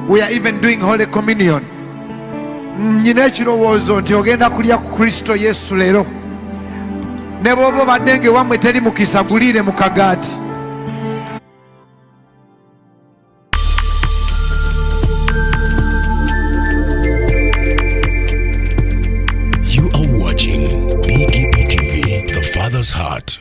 [SPEAKER 2] We are even doing Holy Communion. Nyina ekirowoozo nti ogenda kulya ku Kristo Yesu leero. Ne bw'oba obadde ng'ewammwe teri mukisa guliire mu kagaati.
[SPEAKER 1] You are watching BGP TV, the Father's Heart.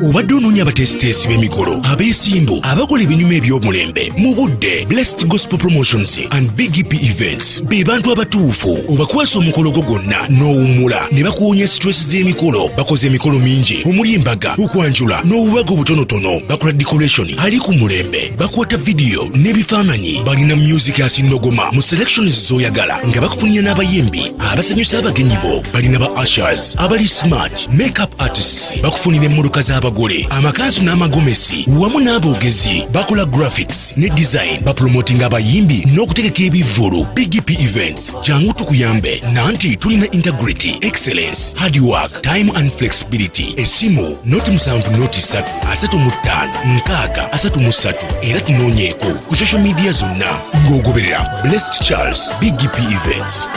[SPEAKER 1] Obadde onoonya abateesiteesi b'emikolo, abeesimbu, abakola ebinyuma eby'omulembe mu budde. Blessed Gospel Promotions and BGP Events be bantu abatuufu obakwasa omukolo gwo gwonna n'owummula ne bakuwonya stress z'emikolo. Bakoze emikolo mingi omuli embaga, okwanjula n'obubaga obutonotono. Bakola decoration ali ku mulembe, bakwata video n'ebifaananyi. Balina music asindogoma mu selections z'oyagala nga bakufunira n'abayimbi abasanyusa abagenyi bo. Balina ba ushers abali smart, makeup artists, bakufunira emmotoka z'abagole, amakanzu n'amagomesi wamu n'aboogezi. Bakola graphics ne design, bapromotinga abayimbi n'okutegeka ebivvulu. BGP Events jangu tukuyambe nanti tulina integrity, excellence, hard work, time and flexibility. Esimu noti 7 noti 3 35 6 era tunoonyeeko ku social media zonna ng'ogoberera Blessed Charles BGP Events.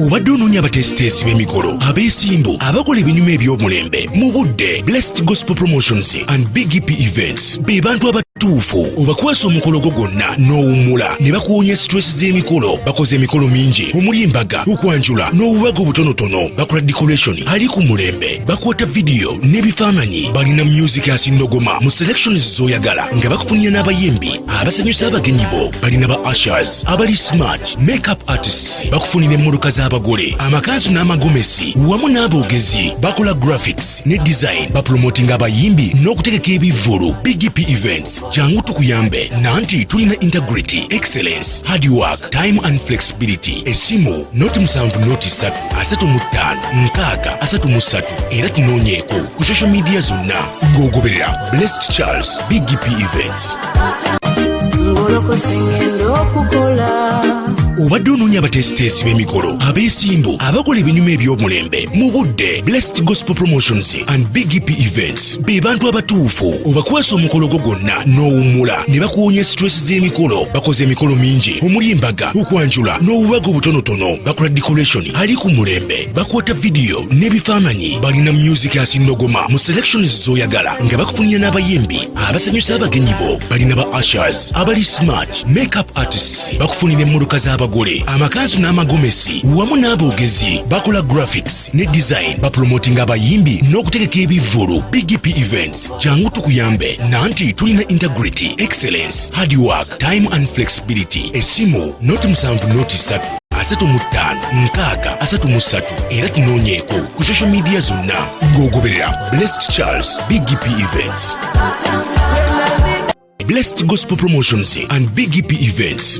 [SPEAKER 1] Obadde onoonya abateesiteesi b'emikolo, abeesimbu, abakola ebinyuma eby'omulembe mu budde. Blessed Gospel Promotions and BGP Events be bantu abatuufu obakwasa omukolo gwo gwonna n'owummula ne bakuwonya stress z'emikolo. Bakoze emikolo mingi omuli embaga, okwanjula n'obubaga obutonotono. Bakola decoration ali ku mulembe, bakwata video n'ebifaananyi. Balina music asindogoma mu selections z'oyagala nga bakufunira n'abayimbi abasanyusa abagenyi bo. Balina ba ushers abali smart, makeup artists, bakufunira emmotoka z'abagole, amakanzu n'amagomesi wamu n'aboogezi. Bakola graphics ne design, bapromotinga abayimbi n'okutegeka ebivvulu. BGP Events jangu tukuyambe nanti tulina integrity, excellence, hard work, time and flexibility. Esimu noti 7 noti 3 35 6 era tunoonyeeko ku social media zonna ng'ogoberera Blessed Charles BGP Events. Obadde onoonya abateesiteesi b'emikolo, abeesimbu, abakola ebinyuma eby'omulembe mu budde. Blessed Gospel Promotions and BGP Events be bantu abatuufu obakwasa omukolo gwo gwonna n'owummula ne bakuwonya stress z'emikolo. Bakoze emikolo mingi omuli embaga, okwanjula n'obubaga obutonotono. Bakola decoration ali ku mulembe, bakwata video n'ebifaananyi. Balina music asindogoma mu selections z'oyagala nga bakufunira n'abayimbi abasanyusa abagenyi bo. Balina ba ushers abali smart, makeup artists, bakufunira emmotoka z'abagole, amakanzu n'amagomesi wamu n'aboogezi. Bakola graphics ne design, bapromotinga abayimbi n'okutegeka ebivvulu. BGP Events jangu tukuyambe nanti tulina integrity, excellence, hard work, time and flexibility. Esimu noti 7 noti 3 35 6 era tunoonyeeko ku social media zonna ng'ogoberera Blessed Charles BGP Events. Blessed Gospel Promotions and BGP Events